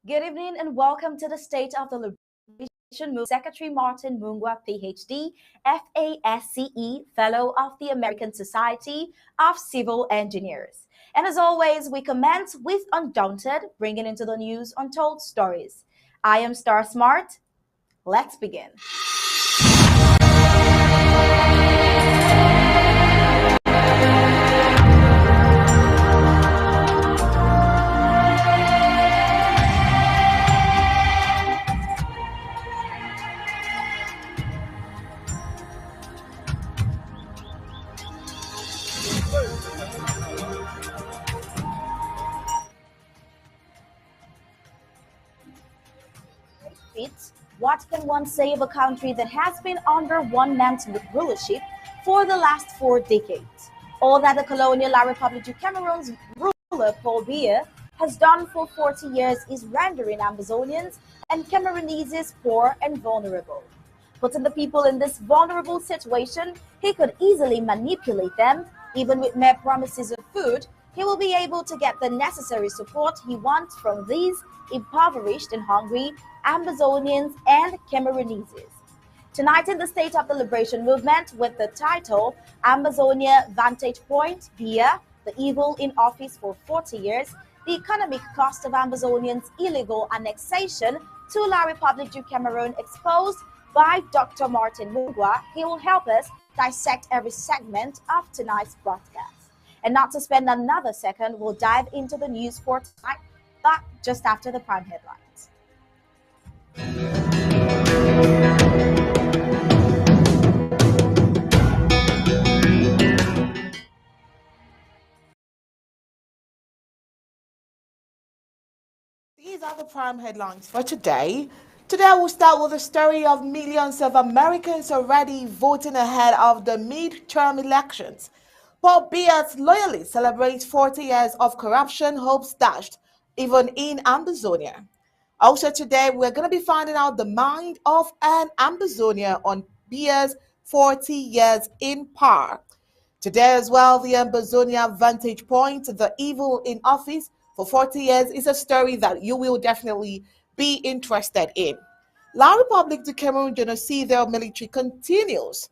Good evening and welcome to the State of the Liberation Movement. Secretary Martin Mungwa, PhD, F.ASCE, Fellow of the American Society of Civil Engineers. And as always, we commence with Undaunted, bringing into the news untold stories. I am Star Smart. Let's begin. What can one say of a country that has been under one man's rulership for the last 4 decades? All that the colonial La République du Cameroon's ruler, Paul Biya, has done for 40 years is rendering Amazonians and Cameroonese poor and vulnerable. Putting the people in this vulnerable situation, he could easily manipulate them. Even with mere promises of food, he will be able to get the necessary support he wants from these impoverished and hungry Amazonians and Cameroonese. Tonight in the State of the Liberation Movement with the title Amazonia Vantage Point, Biya, the Evil in Office for 40 Years, the economic cost of Amazonians' illegal annexation to La République du Cameroon exposed by Dr. Martin Mungwa. He will help us dissect every segment of tonight's broadcast. And not to spend another second, we'll dive into the news for tonight, but just after the prime headlines. These are the prime headlines for today. Today we'll start with the story of millions of Americans already voting ahead of the midterm elections. Paul Biya's loyalists celebrate 40 years of corruption hopes dashed, even in Amazonia. Also today, we're going to be finding out the mind of an Amazonia on Biya's 40 years in power. Today as well, the Amazonia Vantage Point, the evil in office for 40 years, is a story that you will definitely be interested in. La République du Cameroon genocidal military continues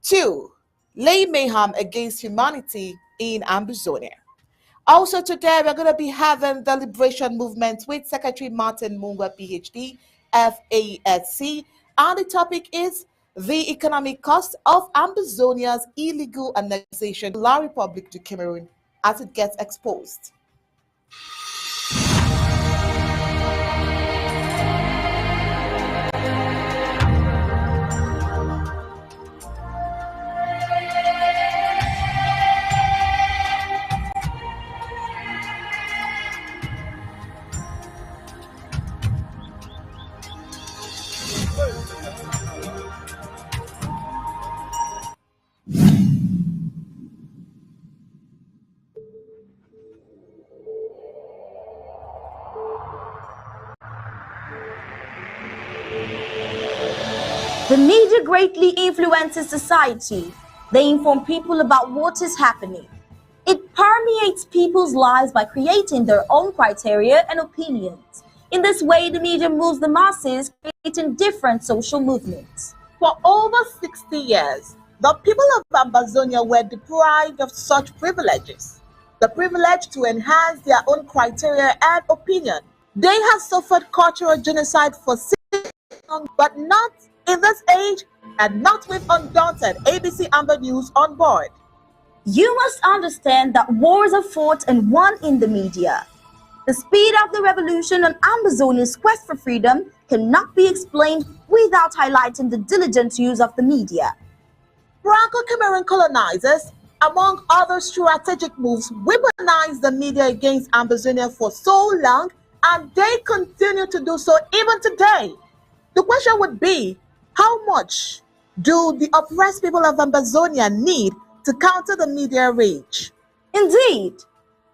to lay mayhem against humanity in Amazonia. Also today, we're going to be having the Liberation Movement with Secretary Martin Mungwa, PhD, F.ASCE, and the topic is the economic cost of Amazonia's illegal annexation to La République du Cameroon as it gets exposed. The media greatly influences society. They inform people about what is happening. It permeates people's lives by creating their own criteria and opinions. In this way, the media moves the masses, creating different social movements. For over 60 years, the people of Amazonia were deprived of such privileges. the privilege to enhance their own criteria and opinion. They have suffered cultural genocide for so long, but not in this age and not with undaunted ABC Amber News on board. You must understand that wars are fought and won in the media. The speed of the revolution on Ambazonia's quest for freedom cannot be explained without highlighting the diligent use of the media. Franco-Cameroon colonizers, among other strategic moves, weaponized the media against Ambazonia for so long, and they continue to do so even today. The question would be, how much do the oppressed people of Ambazonia need to counter the media rage? Indeed,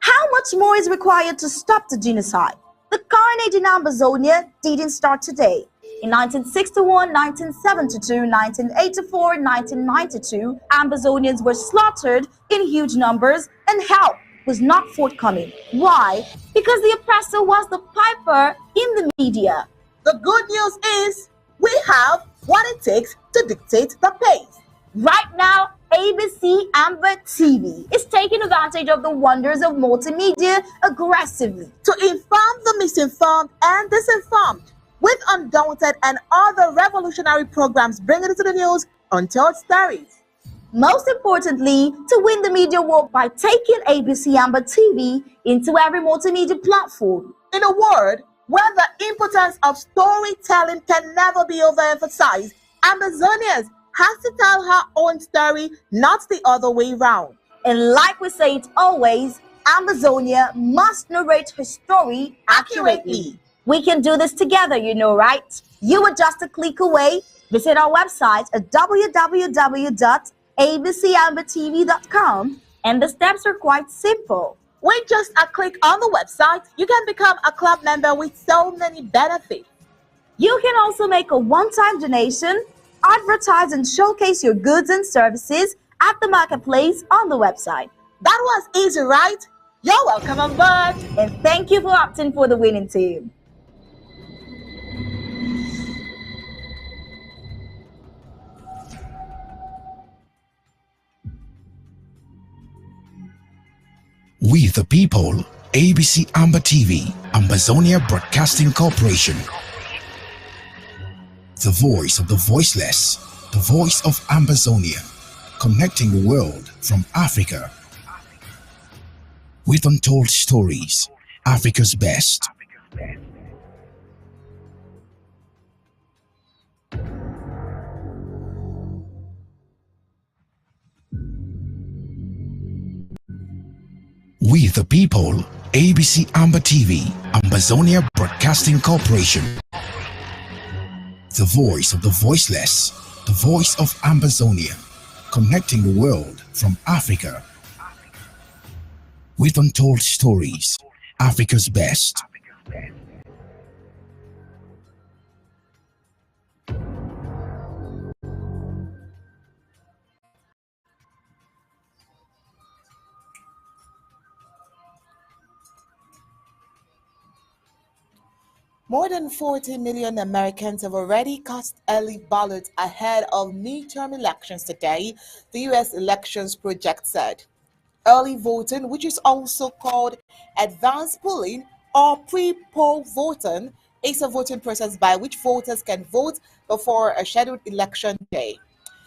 how much more is required to stop the genocide? The carnage in Ambazonia didn't start today. In 1961, 1972, 1984, 1992, Ambazonians were slaughtered in huge numbers and help was not forthcoming. Why? Because the oppressor was the piper in the media. The good news is we have what it takes to dictate the pace. Right now, ABC Amber TV is taking advantage of the wonders of multimedia aggressively to inform the misinformed and disinformed with undaunted and other revolutionary programs bringing it to the news untold stories. Most importantly, to win the media war by taking ABC Amber TV into every multimedia platform. In a word, where the importance of storytelling can never be overemphasized, Ambazonians has to tell her own story, not the other way round. And like we say it always, Ambazonia must narrate her story accurately. We can do this together, you know, right? You are just a click away. Visit our website at www.abcambertv.com, and the steps are quite simple. With just a click on the website, you can become a club member with so many benefits. You can also make a one-time donation, advertise and showcase your goods and services at the marketplace on the website. That was easy, right? You're welcome on board. And thank you for opting for the winning team. We the people, ABC Amber TV, Ambazonia Broadcasting Corporation. The voice of the voiceless, the voice of Ambazonia, connecting the world from Africa. With untold stories, Africa's best. We the people, ABC Amber TV, Ambazonia Broadcasting Corporation. The voice of the voiceless, the voice of Ambazonia, connecting the world from Africa. With untold stories, Africa's best. More than 40 million Americans have already cast early ballots ahead of midterm elections today, the U.S. Elections Project said. Early voting, which is also called advanced polling or pre-poll voting, is a voting process by which voters can vote before a scheduled election day.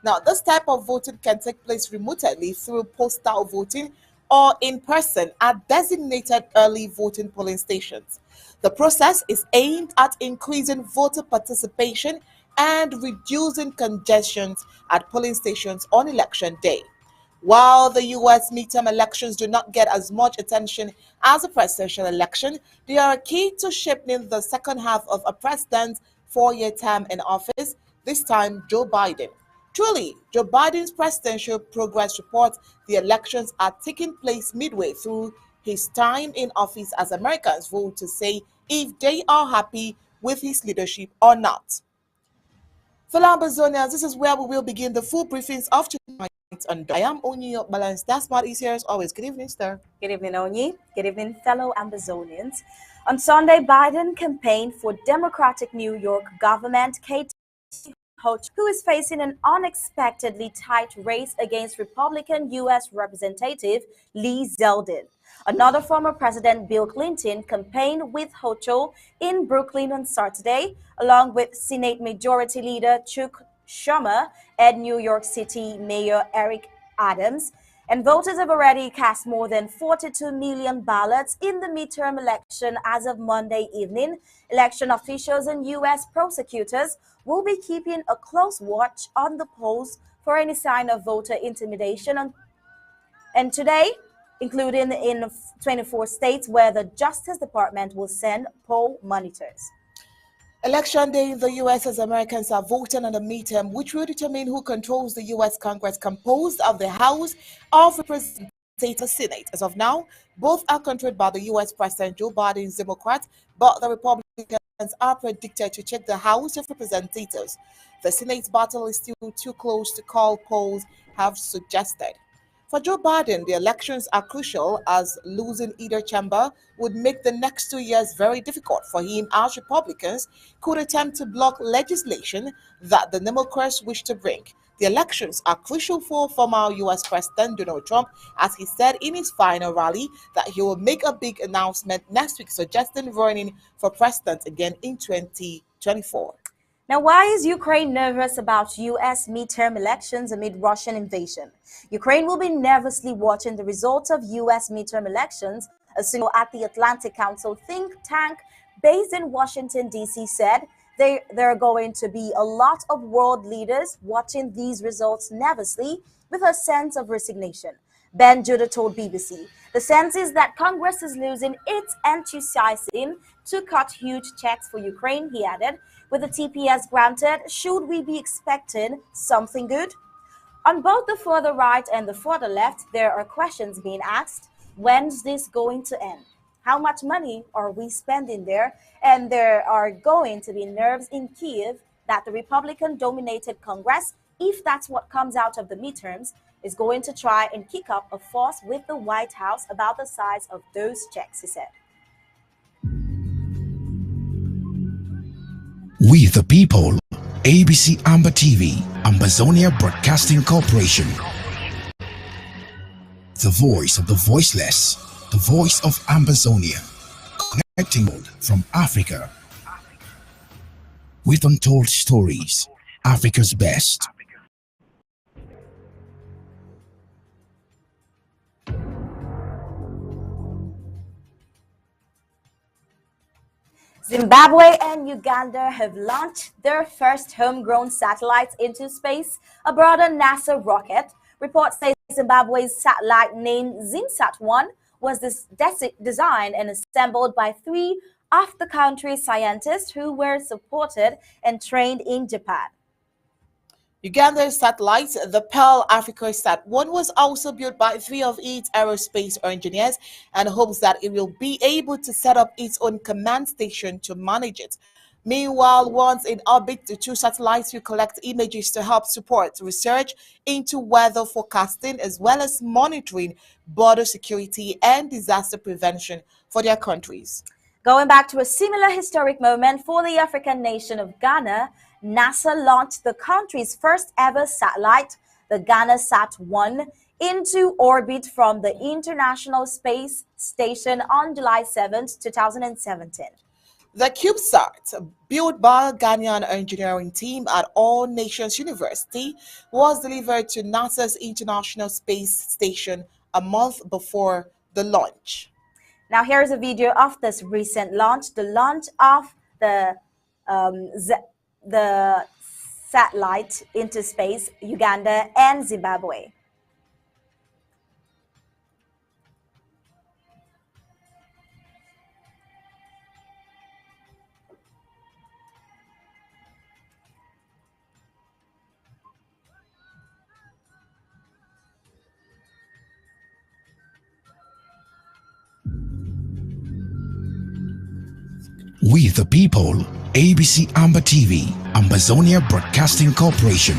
Now, this type of voting can take place remotely through postal voting or in person at designated early voting polling stations. The process is aimed at increasing voter participation and reducing congestions at polling stations on election day. While the U.S. midterm elections do not get as much attention as a presidential election, they are key to shaping the second half of a president's four-year term in office, this time Joe Biden. Truly, Joe Biden's presidential progress report the elections are taking place midway through his time in office as Americans vote to say if they are happy with his leadership or not. For Ambazonians, this is where we will begin the full briefings of tonight. And I am Onyi Balance. That's what is here as always. Good evening, sir. Good evening, Onyi. Good evening, fellow Ambazonians. On Sunday, Biden campaigned for Democratic New York government Katie Hochul, who is facing an unexpectedly tight race against Republican U.S. Representative Lee Zeldin. Another former President, Bill Clinton, campaigned with Hochul in Brooklyn on Saturday, along with Senate Majority Leader Chuck Schumer and New York City Mayor Eric Adams. And voters have already cast more than 42 million ballots in the midterm election as of Monday evening. Election officials and U.S. prosecutors will be keeping a close watch on the polls for any sign of voter intimidation. And today, including in 24 states where the Justice Department will send poll monitors. Election day in the U.S. as Americans are voting on the midterm, which will determine who controls the U.S. Congress composed of the House of Representatives and the Senate. As of now, both are controlled by the U.S. President Joe Biden's Democrats, but the Republicans are predicted to check the House of Representatives. The Senate's battle is still too close to call, polls have suggested. For Joe Biden, the elections are crucial as losing either chamber would make the next 2 years very difficult for him as Republicans could attempt to block legislation that the Democrats wish to bring. The elections are crucial for former U.S. President Donald Trump as he said in his final rally that he will make a big announcement next week suggesting running for president again in 2024. Now, why is Ukraine nervous about U.S. midterm elections amid Russian invasion? Ukraine will be nervously watching the results of U.S. midterm elections, a signal at the Atlantic Council think tank based in Washington, D.C. said there are going to be a lot of world leaders watching these results nervously with a sense of resignation. Ben Judah told BBC, the sense is that Congress is losing its enthusiasm to cut huge checks for Ukraine, he added. With the TPS granted, should we be expecting something good? On both the further right and the further left, there are questions being asked. When's this going to end? How much money are we spending there? And there are going to be nerves in Kiev that the Republican-dominated Congress, if that's what comes out of the midterms, is going to try and kick up a fuss with the White House about the size of those checks, he said. We the people, ABC Amber TV, Ambazonia Broadcasting Corporation. The voice of the voiceless, the voice of Ambazonia, connecting from Africa with untold stories, Africa's best. Zimbabwe and Uganda have launched their first homegrown satellites into space aboard a NASA rocket. Reports say Zimbabwe's satellite named ZimSat-1 was designed and assembled by 3 of the country's scientists who were supported and trained in Japan. Uganda's satellites, the Pearl Africa Sat-1, was also built by 3 of its aerospace engineers and hopes that it will be able to set up its own command station to manage it. Meanwhile, once in orbit, the 2 satellites will collect images to help support research into weather forecasting as well as monitoring border security and disaster prevention for their countries. Going back to a similar historic moment for the African nation of Ghana, NASA launched the country's first ever satellite, the GhanaSat-1, into orbit from the International Space Station on July 7, 2017. The CubeSat, built by a Ghanaian engineering team at All Nations University, was delivered to NASA's International Space Station a month before the launch. Now here's a video of this recent launch, the launch of the satellite into space, Uganda and Zimbabwe. We the people, ABC Amber TV, Ambazonia Broadcasting Corporation.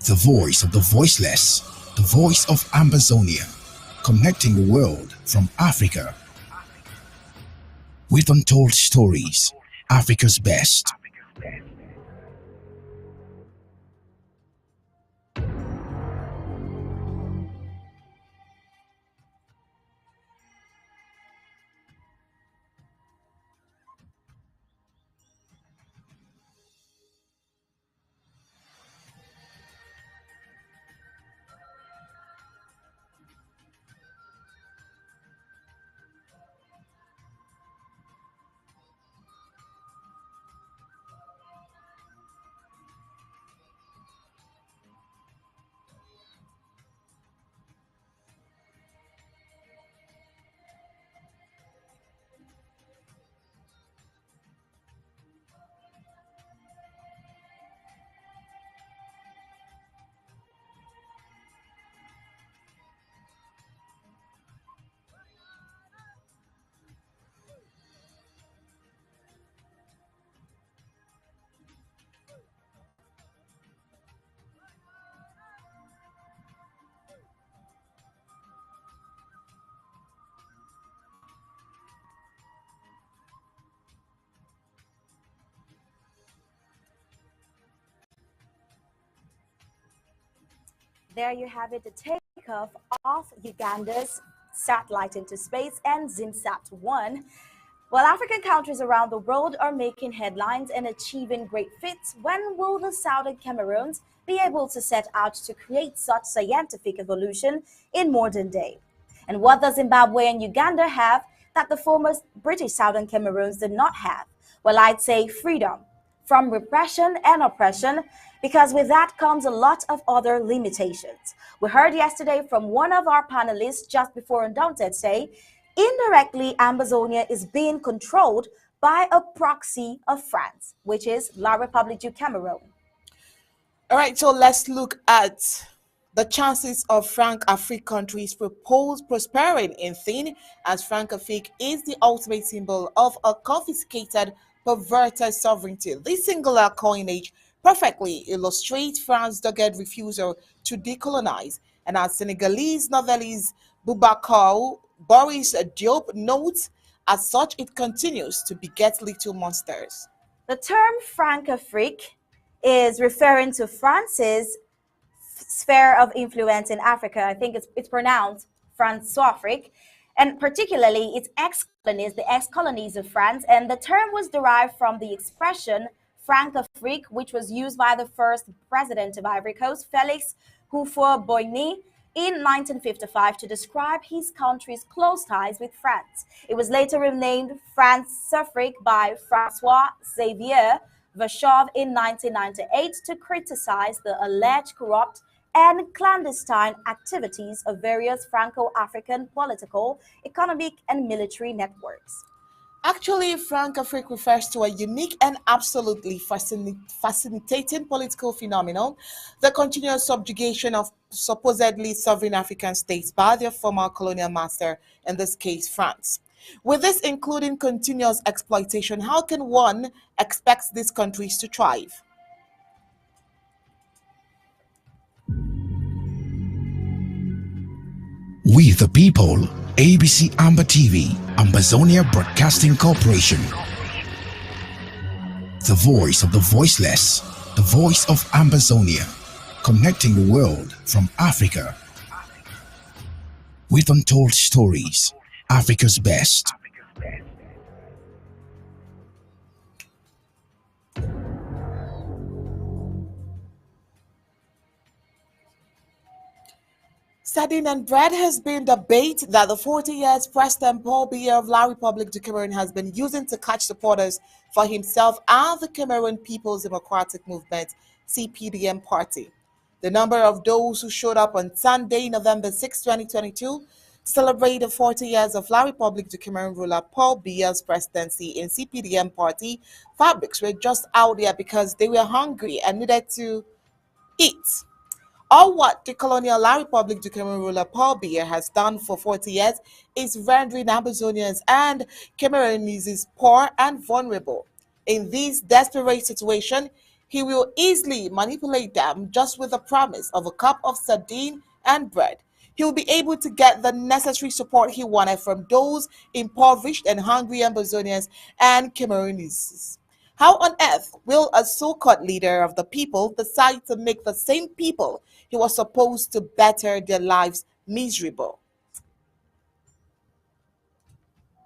The voice of the voiceless, the voice of Ambazonia, connecting the world from Africa with untold stories, Africa's best. There you have it, the takeoff of Uganda's satellite into space and ZimSat-1. While African countries around the world are making headlines and achieving great feats, when will the Southern Cameroons be able to set out to create such scientific evolution in modern day? And what does Zimbabwe and Uganda have that the former British Southern Cameroons did not have? Well, I'd say freedom from repression and oppression, because with that comes a lot of other limitations. We heard yesterday from one of our panelists just before Undaunted say, indirectly, Amazonia is being controlled by a proxy of France, which is La République du Cameroon. All right, so let's look at the chances of Franc-Afrique countries prospering in thin, as Franc-Afrique is the ultimate symbol of a confiscated, perverted sovereignty. This singular coinage perfectly illustrates France's dogged refusal to decolonize, and as Senegalese novelist Boubacar Boris Diop notes, as such it continues to beget little monsters. The term Franc-Afrique is referring to France's sphere of influence in Africa. I think it's pronounced Francoafrique, and particularly its ex-colonies, the ex-colonies of France. And the term was derived from the expression Franc-Afrique, which was used by the first president of Ivory Coast, Félix Houphouët-Boigny, in 1955 to describe his country's close ties with France. It was later renamed France-Afrique by François Xavier Vachov in 1998 to criticize the alleged corrupt and clandestine activities of various Franco-African political, economic, and military networks. Actually, Franc-Afrique refers to a unique and absolutely fascinating political phenomenon, the continuous subjugation of supposedly sovereign African states by their former colonial master, in this case France. With this including continuous exploitation, how can one expect these countries to thrive? We the people, ABC Amber TV, Ambazonia Broadcasting Corporation. The voice of the voiceless, the voice of Ambazonia, connecting the world from Africa. With untold stories, Africa's best. Sardine and bread has been the bait that the 40 years President Paul Biya of La République du Cameroon has been using to catch supporters for himself and the Cameroon People's Democratic Movement (CPDM) party. The number of those who showed up on Sunday, November 6, 2022, to celebrate the 40 years of La République du Cameroon ruler Paul Biya's presidency in CPDM party fabrics were just out there because they were hungry and needed to eat. All what the colonial La République du Cameroon ruler Paul Biya has done for 40 years is rendering Amazonians and Cameroonese poor and vulnerable. In this desperate situation, he will easily manipulate them just with the promise of a cup of sardine and bread. He will be able to get the necessary support he wanted from those impoverished and hungry Amazonians and Cameroonese. How on earth will a so-called leader of the people decide to make the same people he was supposed to better their lives miserable?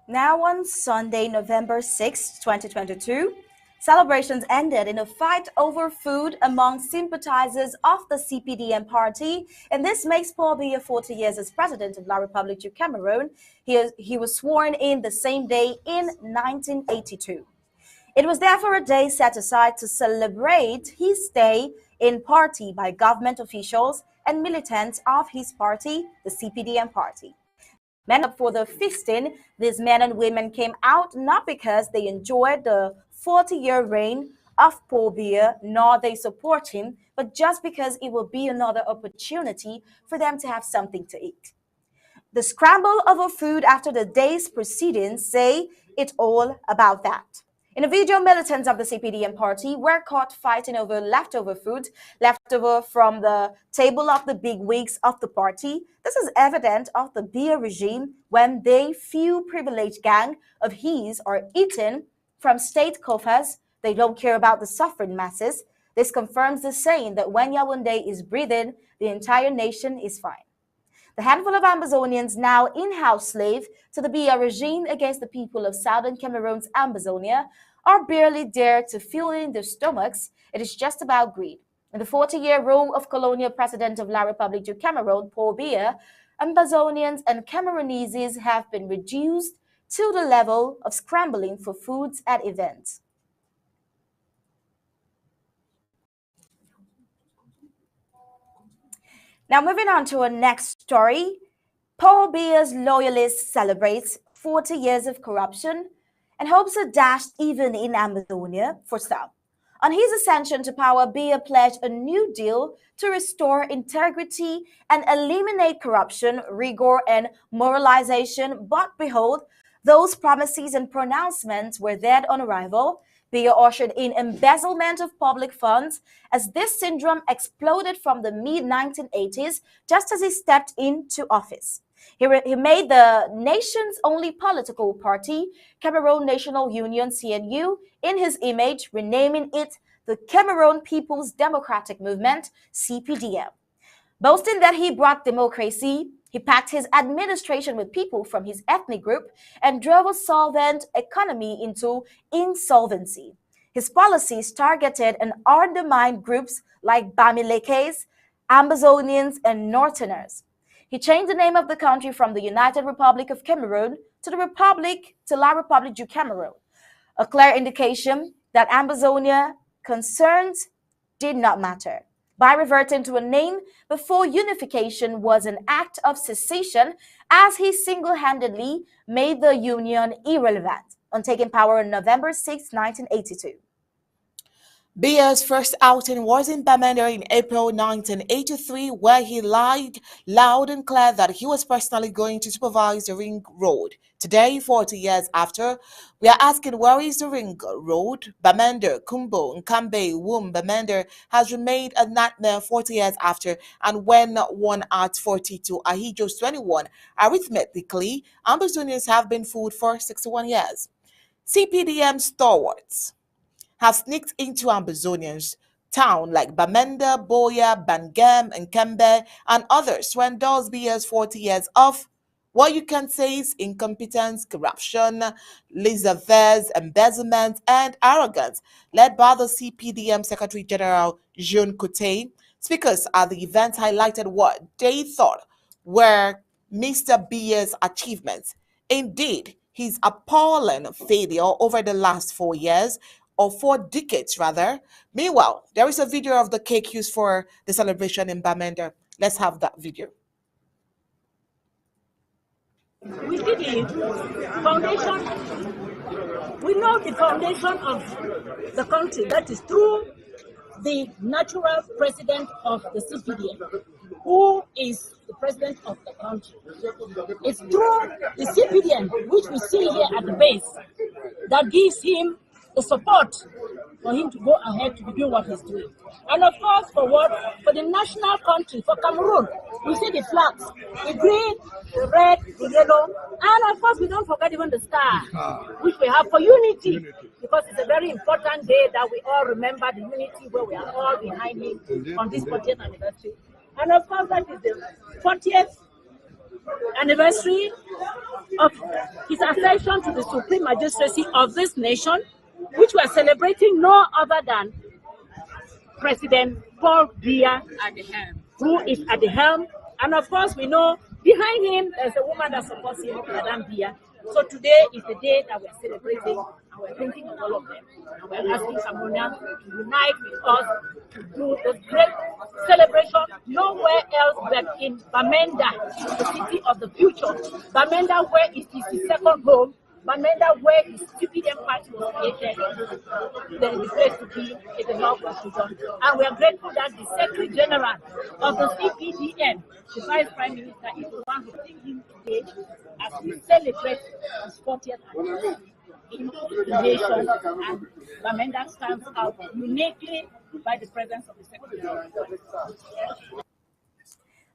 Now on Sunday, November 6, 2022, celebrations ended in a fight over food among sympathizers of the CPDM party, and this makes Paul Biya 40 years as president of La République du Cameroon. He was sworn in the same day in 1982. It was therefore a day set aside to celebrate his stay in party by government officials and militants of his party, the CPDM party. Men up for the feasting, these men and women came out not because they enjoyed the 40-year reign of Paul Biya, nor they support him, but just because it will be another opportunity for them to have something to eat. The scramble over food after the day's proceedings say it all about that. In a video, militants of the CPDM party were caught fighting over leftover food, leftover from the table of the bigwigs of the party. This is evident of the Biya regime when they few privileged gang of his are eaten from state coffers. They don't care about the suffering masses. This confirms the saying that when Yaoundé is breathing, the entire nation is fine. The handful of Ambazonians now in-house slave to the Biya regime against the people of southern Cameroon's Ambazonia are barely dare to fill in their stomachs. It is just about greed. In the 40-year rule of colonial president of La République du Cameroon, Paul Biya, Ambazonians and Cameroonese have been reduced to the level of scrambling for foods at events. Now, moving on to our next story, Paul Biya's loyalists celebrates 40 years of corruption and hopes are dashed even in Amazonia for some. On his ascension to power, Biya pledged a new deal to restore integrity and eliminate corruption, rigor, and moralization. But behold, those promises and pronouncements were dead on arrival. Biya ushered in embezzlement of public funds as this syndrome exploded from the mid-1980s just as he stepped into office. He made the nation's only political party, Cameroon National Union (CNU), in his image, renaming it the Cameroon People's Democratic Movement (CPDM). Boasting that he brought democracy, he packed his administration with people from his ethnic group and drove a solvent economy into insolvency. His policies targeted and undermined groups like Bamilekes, Ambazonians, and Northerners. He changed the name of the country from the United Republic of Cameroon to La République du Cameroon, a clear indication that Ambazonia concerns did not matter. By reverting to a name before unification was an act of secession, as he single-handedly made the union irrelevant on taking power on November 6, 1982. Biya's first outing was in Bamenda in April 1983, where he lied loud and clear that he was personally going to supervise the ring road. Today, 40 years after, we are asking, where is the ring road? Bamenda, Kumbo, Nkambe, Wum, Bamenda has remained a nightmare 40 years after, and when one adds 40 to Ahijo's 21, arithmetically, Ambazonians have been fooled for 61 years. CPDM stalwarts have sneaked into Ambazonians town like Bamenda, Boya, Bangam, and Kembe, and others to endorse Biya's 40 years of what you can say is incompetence, corruption, laissez-faire, embezzlement, and arrogance, led by the CPDM Secretary General Jean Cote. Speakers at the event highlighted what they thought were Mr. Biya's achievements. Indeed, his appalling failure over the last 4 years, or 4 decades rather. Meanwhile, there is a video of the cake used for the celebration in Bamenda. Let's have that video. We see the foundation, we know the foundation of the country, that is through the natural president of the CPDM, who is the president of the country. It's through the CPDM, which we see here at the base, that gives him the support for him to go ahead to be doing what he's doing. And of course, for what? For the national country, for Cameroon, we see the flags, the green, the red, the yellow, and of course, we don't forget even the star, which we have for unity, because it's a very important day that we all remember the unity where we are all behind him on this 40th anniversary. And of course, that is the 40th anniversary of his accession to the supreme magistracy of this nation, which we are celebrating no other than President Paul Biya, who is at the helm. And of course, we know behind him there's a woman that supports him, Madame Biya. So today is the day that we're celebrating, and we're thinking of all of them. And we're asking Cameroonians to unite with us to do this great celebration nowhere else but in Bamenda, the city of the future. Bamenda, where it is his second home. Bamenda, where his CPDM party was created, the place to be is the Northwest region. And we are grateful that the Secretary General of the CPDM, the Vice Prime Minister, is the one who brings him today as we celebrate his 40th anniversary in the nation. And Bamenda stands out uniquely by the presence of the Secretary General.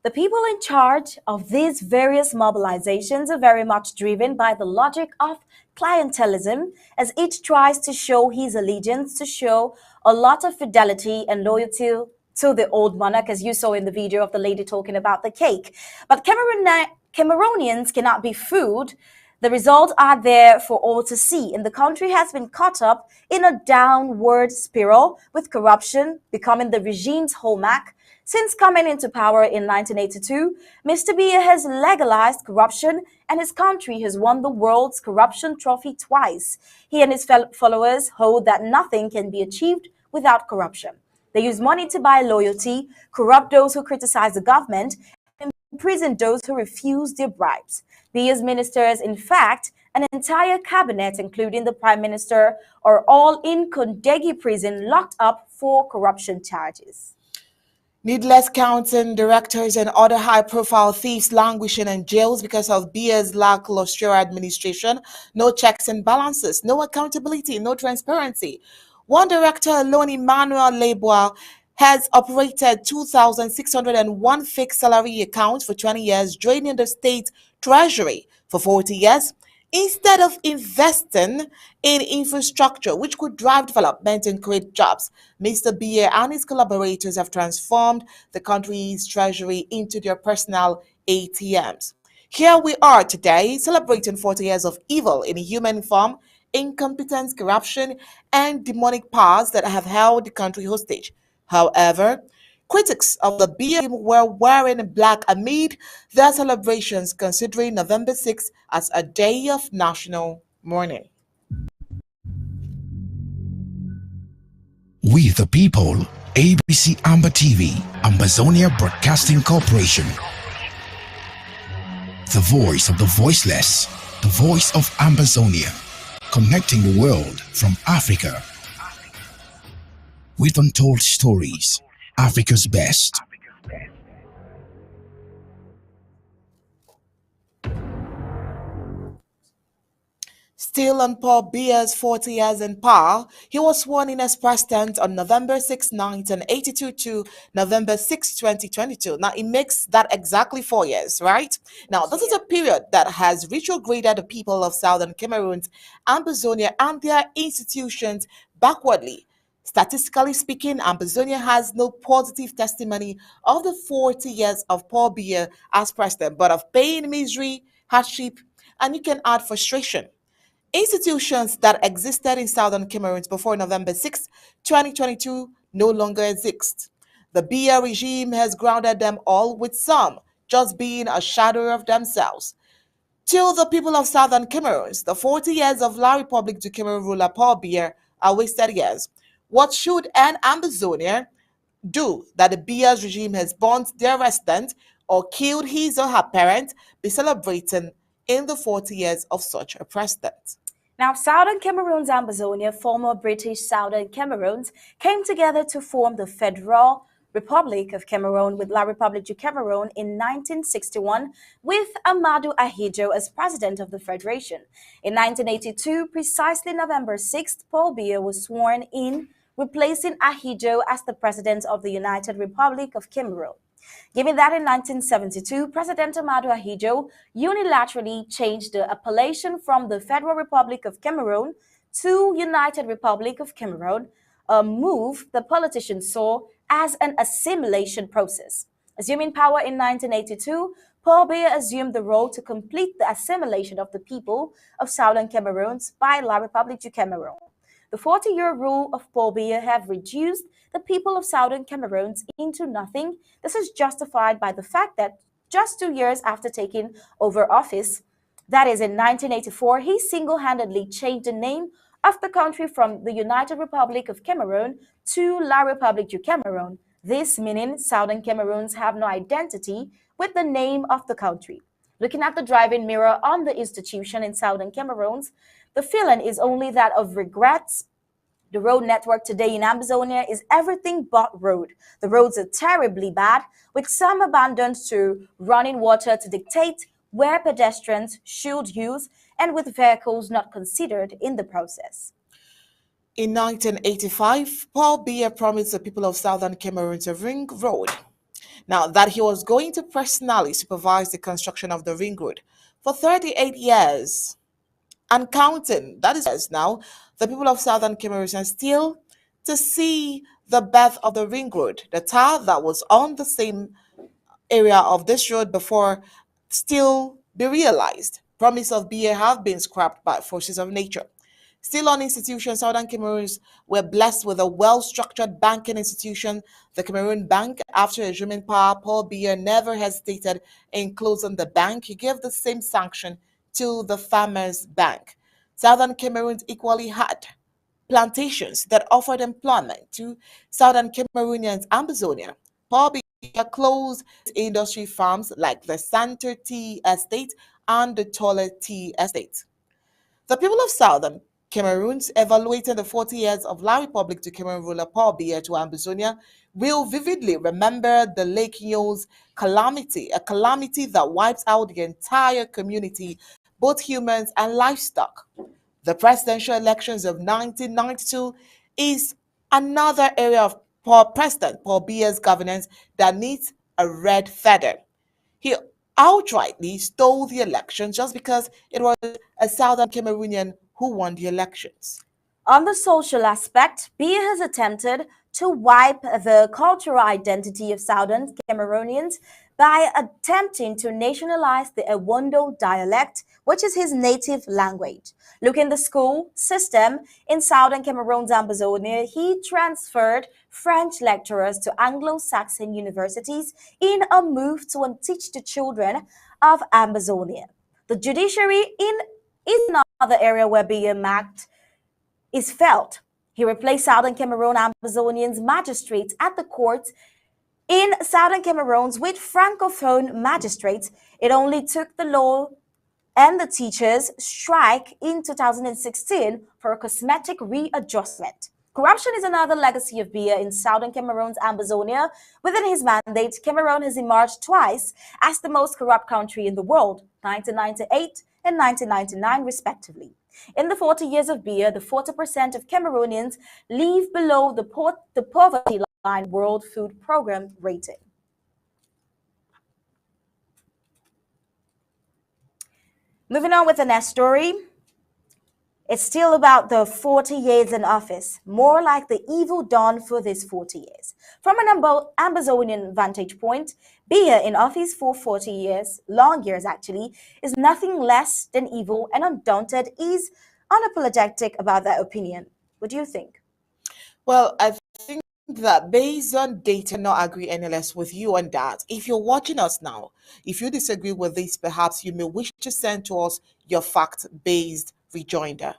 The people in charge of these various mobilizations are very much driven by the logic of clientelism, as each tries to show his allegiance to show a lot of fidelity and loyalty to the old monarch, as you saw in the video of the lady talking about the cake. But Cameroonians cannot be fooled. The results are there for all to see, and the country has been caught up in a downward spiral, with corruption becoming the regime's hallmark. Since coming into power in 1982, Mr. Biya has legalized corruption, and his country has won the world's corruption trophy twice. He and his followers hold that nothing can be achieved without corruption. They use money to buy loyalty, corrupt those who criticize the government, and imprison those who refuse their bribes. Biya's ministers, in fact, an entire cabinet, including the prime minister, are all in Kondegi prison, locked up for corruption charges. Needless counting directors and other high-profile thieves languishing in jails because of Biya's lackluster administration, no checks and balances, no accountability, no transparency. One director alone, Emmanuel Lebois, has operated 2,601 fake salary accounts for 20 years, draining the state treasury for 40 years. Instead of investing in infrastructure, which could drive development and create jobs, Mr. Biya and his collaborators have transformed the country's treasury into their personal ATMs. Here we are today, celebrating 40 years of evil in human form, incompetence, corruption, and demonic powers that have held the country hostage. However, critics of the Biya were wearing black amid their celebrations, considering November 6th as a day of national mourning. We the people, ABC Amber TV, Ambazonia Broadcasting Corporation. The voice of the voiceless, the voice of Ambazonia, connecting the world from Africa with untold stories, Africa's best. Still on Paul Biya's 40 years in power, he was sworn in as president on November 6, 1982 to November 6, 2022. Now, it makes that exactly 4 years, right? Now, this is a period that has retrograded the people of Southern Cameroon, Ambazonia, and their institutions backwardly. Statistically speaking, Ambazonia has no positive testimony of the 40 years of Paul Biya as president, but of pain, misery, hardship, and you can add frustration. Institutions that existed in Southern Cameroon before November 6, 2022 no longer exist. The Biya regime has grounded them all, with some just being a shadow of themselves. To the people of Southern Cameroon, the 40 years of La République du Cameroon ruler Paul Biya are wasted years. What should an Ambazonia do that the Biya's regime has burnt their resident or killed his or her parent be celebrating in the 40 years of such a president? Now, Southern Cameroon's Ambazonia, former British Southern Cameroons, came together to form the Federal Republic of Cameroon with La République du Cameroun in 1961, with Amadou Ahidjo as president of the federation. In 1982, precisely November 6th, Paul Biya was sworn in, replacing Ahidjo as the president of the United Republic of Cameroon. Given that in 1972, President Amadou Ahidjo unilaterally changed the appellation from the Federal Republic of Cameroon to United Republic of Cameroon, a move the politicians saw as an assimilation process. Assuming power in 1982, Paul Biya assumed the role to complete the assimilation of the people of Southern Cameroon by La République du Cameroun. The 40-year rule of Paul Biya have reduced the people of Southern Cameroon into nothing. This is justified by the fact that just 2 years after taking over office, that is in 1984, he single-handedly changed the name of the country from the United Republic of Cameroon to La République du Cameroun. This meaning Southern Cameroons have no identity with the name of the country. Looking at the driving mirror on the institution in Southern Cameroon, the feeling is only that of regrets. The road network today in Ambazonia is everything but road. The roads are terribly bad, with some abandoned to running water to dictate where pedestrians should use, and with vehicles not considered in the process. In 1985, Paul Biya promised the people of Southern Cameroon a ring road. Now, that he was going to personally supervise the construction of the ring road for 38 years and counting. That is years now. The people of Southern Cameroon still to see the birth of the ring road, the tower that was on the same area of this road before still be realized. Promise of BA have been scrapped by forces of nature. Still on institutions, Southern Cameroons were blessed with a well-structured banking institution, the Cameroon Bank. After assuming power, Paul Biya never hesitated in closing the bank. He gave the same sanction to the Farmers Bank. Southern Cameroons equally had plantations that offered employment to Southern Cameroonians and Amazonia. Paul Biya closed industry farms like the Santer Tea Estate and the Tolle Tea Estate. The people of Southern Cameroons, evaluating the 40 years of La Republic to Cameroon ruler Paul Biya to Amazonia, will vividly remember the Lake Nyos calamity, a calamity that wiped out the entire community, both humans and livestock. The presidential elections of 1992 is another area of President Paul Biya's governance that needs a red feather. He outrightly stole the election just because it was a Southern Cameroonian who won the elections. On the social aspect, Biya has attempted to wipe the cultural identity of Southern Cameroonians by attempting to nationalize the Ewondo dialect, which is his native language. Look in the school system in Southern Cameroon's Amazonia, he transferred French lecturers to Anglo-Saxon universities in a move to teach the children of Amazonia. The judiciary is another area where Biya marked is felt. He replaced Southern Cameroon Amazonians magistrates at the courts in Southern Cameroons with Francophone magistrates. It only took the law and the teachers' strike in 2016 for a cosmetic readjustment. Corruption is another legacy of Biya in Southern Cameroon's Amazonia. Within his mandate, Cameroon has emerged twice as the most corrupt country in the world, 1998 and 1999 respectively. In the 40 years of Biya, the 40% of Cameroonians live below the poverty line World Food Program rating. Moving on with the next story. It's still about the 40 years in office, more like the evil dawn for these 40 years. From an Amazonian vantage point, Biya in office for 40 years, long years actually, is nothing less than evil and undaunted, is unapologetic about their opinion. What do you think? Well, I think that based on data, not agree any less with you on that. If you're watching us now, if you disagree with this, perhaps you may wish to send to us your fact-based rejoinder.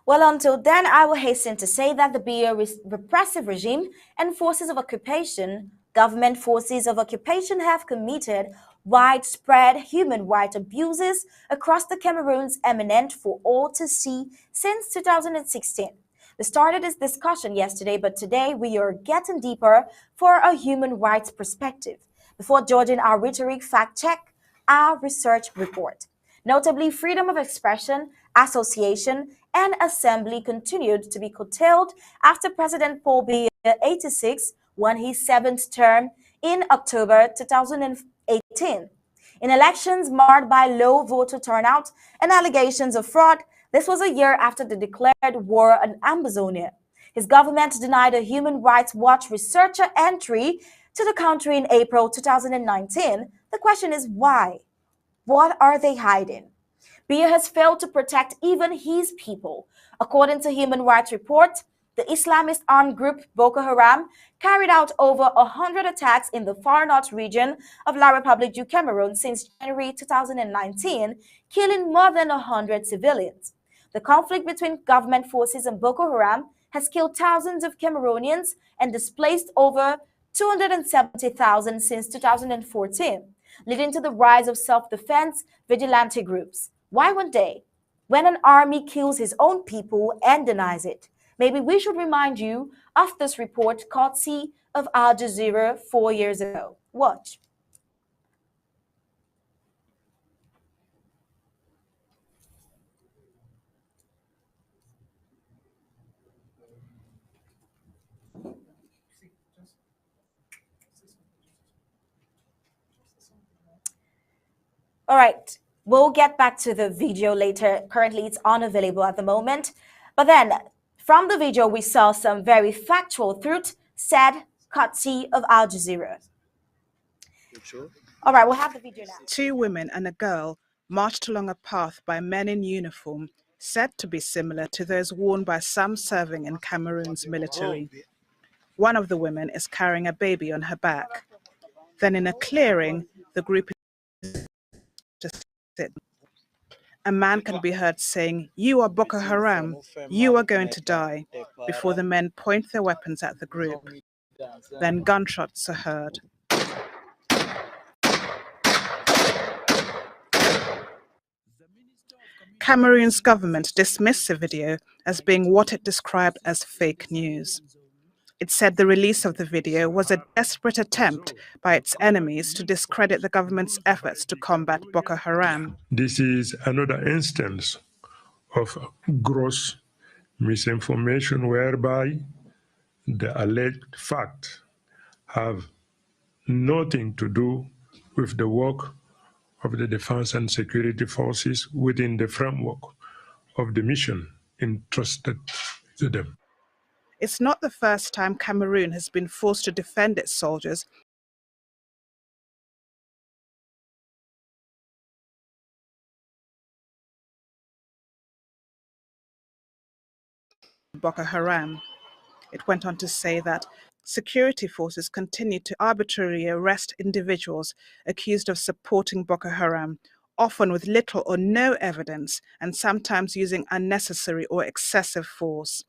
Well, until then, I will hasten to say that the Biya repressive regime and forces of occupation, government forces of occupation, have committed widespread human rights abuses across the Cameroons eminent for all to see since 2016. We started this discussion yesterday, but today we are getting deeper for a human rights perspective. Before judging our rhetoric, fact check our research report. Notably, freedom of expression, association, and assembly continued to be curtailed after President Paul Biya, 86, won his seventh term in October 2018. In elections marred by low voter turnout and allegations of fraud, this was a year after the declared war on Amazonia. His government denied a Human Rights Watch researcher entry to the country in April 2019. The question is why? What are they hiding? Biya has failed to protect even his people. According to Human Rights Report, the Islamist armed group Boko Haram carried out over 100 attacks in the far north region of La Republique du Cameroon since January 2019, killing more than 100 civilians. The conflict between government forces and Boko Haram has killed thousands of Cameroonians and displaced over 270,000 since 2014, leading to the rise of self-defense vigilante groups. Why one day, when an army kills his own people and denies it? Maybe we should remind you of this report courtesy of Al Jazeera 4 years ago. Watch. All right, we'll get back to the video later. Currently, it's unavailable at the moment. But then, From the video, we saw some very factual truth said, courtesy of Al Jazeera. All right, we'll have the video now. 2 women and a girl marched along a path by men in uniform, said to be similar to those worn by some serving in Cameroon's military. One of the women is carrying a baby on her back. Then in a clearing, the group is to sit. A man can be heard saying, "You are Boko Haram, you are going to die," before the men point their weapons at the group. Then gunshots are heard. Cameroon's government dismissed the video as being what it described as fake news. It said the release of the video was a desperate attempt by its enemies to discredit the government's efforts to combat Boko Haram. This is another instance of gross misinformation whereby the alleged facts have nothing to do with the work of the defense and security forces within the framework of the mission entrusted to them. It's not the first time Cameroon has been forced to defend its soldiers Boko Haram. It went on to say that security forces continue to arbitrarily arrest individuals accused of supporting Boko Haram, often with little or no evidence and sometimes using unnecessary or excessive force.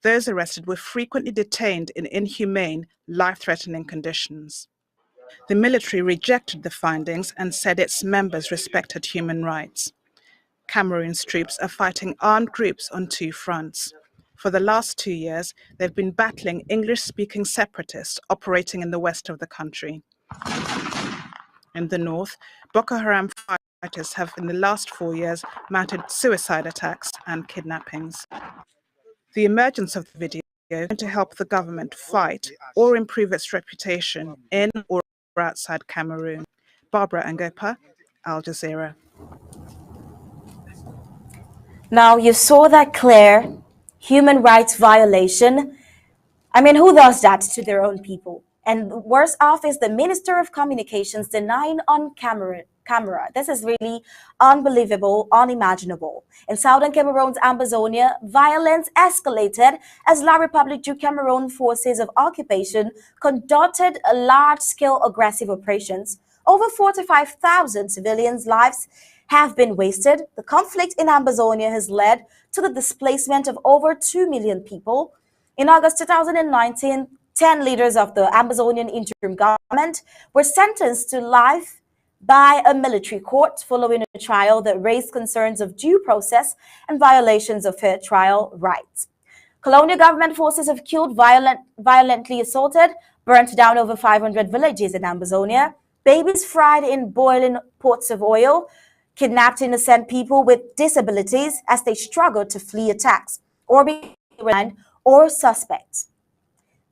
Those arrested were frequently detained in inhumane, life-threatening conditions. The military rejected the findings and said its members respected human rights. Cameroon's troops are fighting armed groups on 2 fronts. For the last 2 years, they've been battling English-speaking separatists operating in the west of the country. In the north, Boko Haram fighters have in the last 4 years mounted suicide attacks and kidnappings. The emergence of the video is going to help the government fight or improve its reputation in or outside Cameroon. Barbara Ngopa, Al Jazeera. Now, you saw that clear human rights violation. I mean, who does that to their own people? And worse off is the Minister of Communications denying on camera. This is really unbelievable, unimaginable. In southern Cameroon's Ambazonia, violence escalated as La République du Cameroun forces of occupation conducted large-scale aggressive operations. Over 45,000 civilians' lives have been wasted. The conflict in Ambazonia has led to the displacement of over 2 million people. In August 2019, 10 leaders of the Amazonian interim government were sentenced to life by a military court following a trial that raised concerns of due process and violations of fair trial rights. Colonial government forces have killed, violently assaulted, burnt down over 500 villages in Ambazonia, babies fried in boiling pots of oil, kidnapped innocent people with disabilities as they struggled to flee attacks or be or suspects.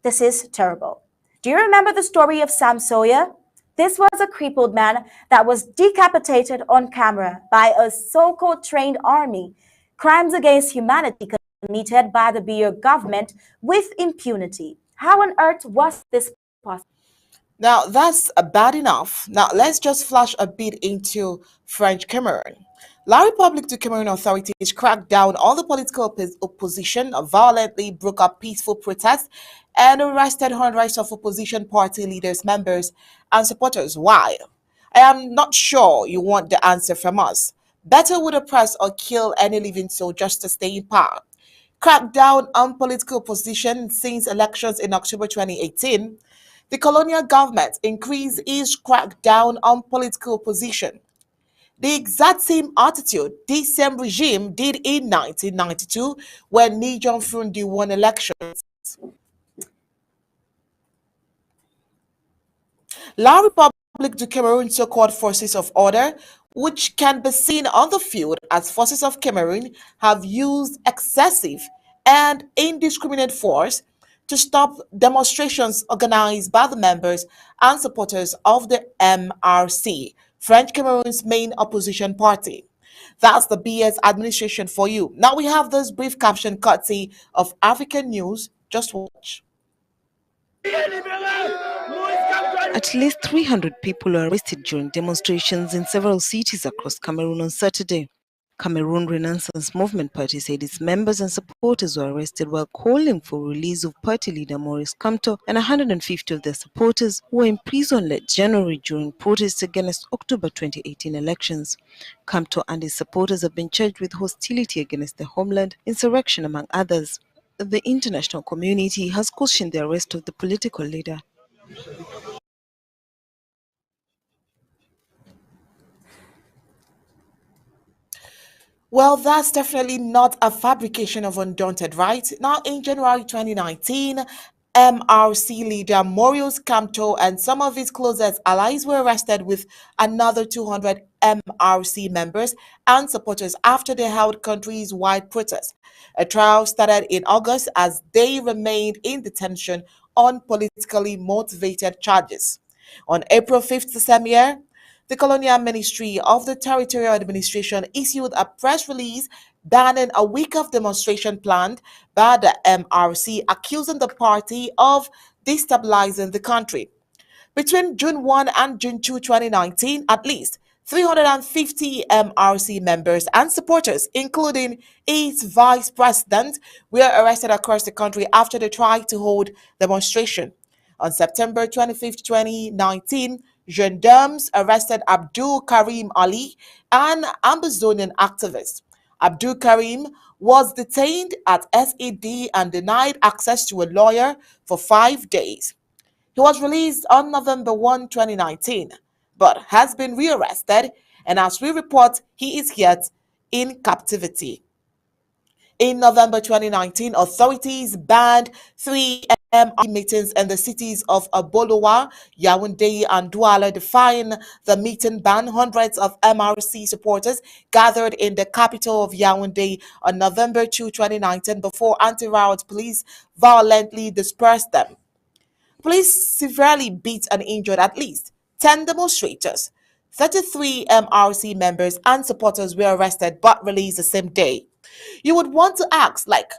This is terrible. Do you remember the story of Sam Sawyer? This was a crippled man that was decapitated on camera by a so-called trained army. Crimes against humanity committed by the Biya government with impunity. How on earth was this possible? Now, that's bad enough. Now, let's just flash a bit into French Cameroon. La République du Cameroon authorities cracked down on the political opposition, violently broke up peaceful protests, and arrested hundreds of opposition party leaders, members, and supporters. Why? I am not sure you want the answer from us. Better would oppress or kill any living soul just to stay in power. Cracked down on political opposition since elections in October 2018. The colonial government increased its crackdown on political opposition. The exact same attitude this same regime did in 1992 when Nijon Fundi won elections. La République du Cameroon so-called forces of order, which can be seen on the field as forces of Cameroon, have used excessive and indiscriminate force to stop demonstrations organized by the members and supporters of the MRC, French Cameroon's main opposition party. That's the BS administration for you. Now we have this brief caption courtesy of African News. Just watch. At least 300 people were arrested during demonstrations in several cities across Cameroon on Saturday. Cameroon Renaissance Movement Party said its members and supporters were arrested while calling for release of party leader Maurice Kamto and 150 of their supporters who were imprisoned late January during protests against October 2018 elections. Kamto and his supporters have been charged with hostility against the homeland, insurrection among others. The international community has cautioned the arrest of the political leader. Well, that's definitely not a fabrication of Undaunted, right? Now, in January 2019, MRC leader Maurice Kamto and some of his closest allies were arrested with another 200 MRC members and supporters after they held countries-wide protests. A trial started in August as they remained in detention on politically motivated charges. On April 5th the same year, the Colonial Ministry of the Territorial Administration issued a press release banning a week of demonstration planned by the MRC, accusing the party of destabilizing the country. Between June 1 and June 2, 2019, at least 350 MRC members and supporters, including its vice president, were arrested across the country after they tried to hold demonstration. On September 25, 2019, gendarmes arrested Abdul Karim Ali, an Amazonian activist. Abdul Karim was detained at SED and denied access to a lawyer for 5 days. He was released on November 1, 2019, but has been rearrested, and as we report, he is yet in captivity. In November 2019, authorities banned 3 MRC meetings in the cities of Abolowa, Yaoundé, and Douala, defying the meeting ban. Hundreds of MRC supporters gathered in the capital of Yaoundé on November 2, 2019, before anti-riot police violently dispersed them. Police severely beat and injured at least 10 demonstrators. 33 MRC members and supporters were arrested but released the same day. You would want to ask, like,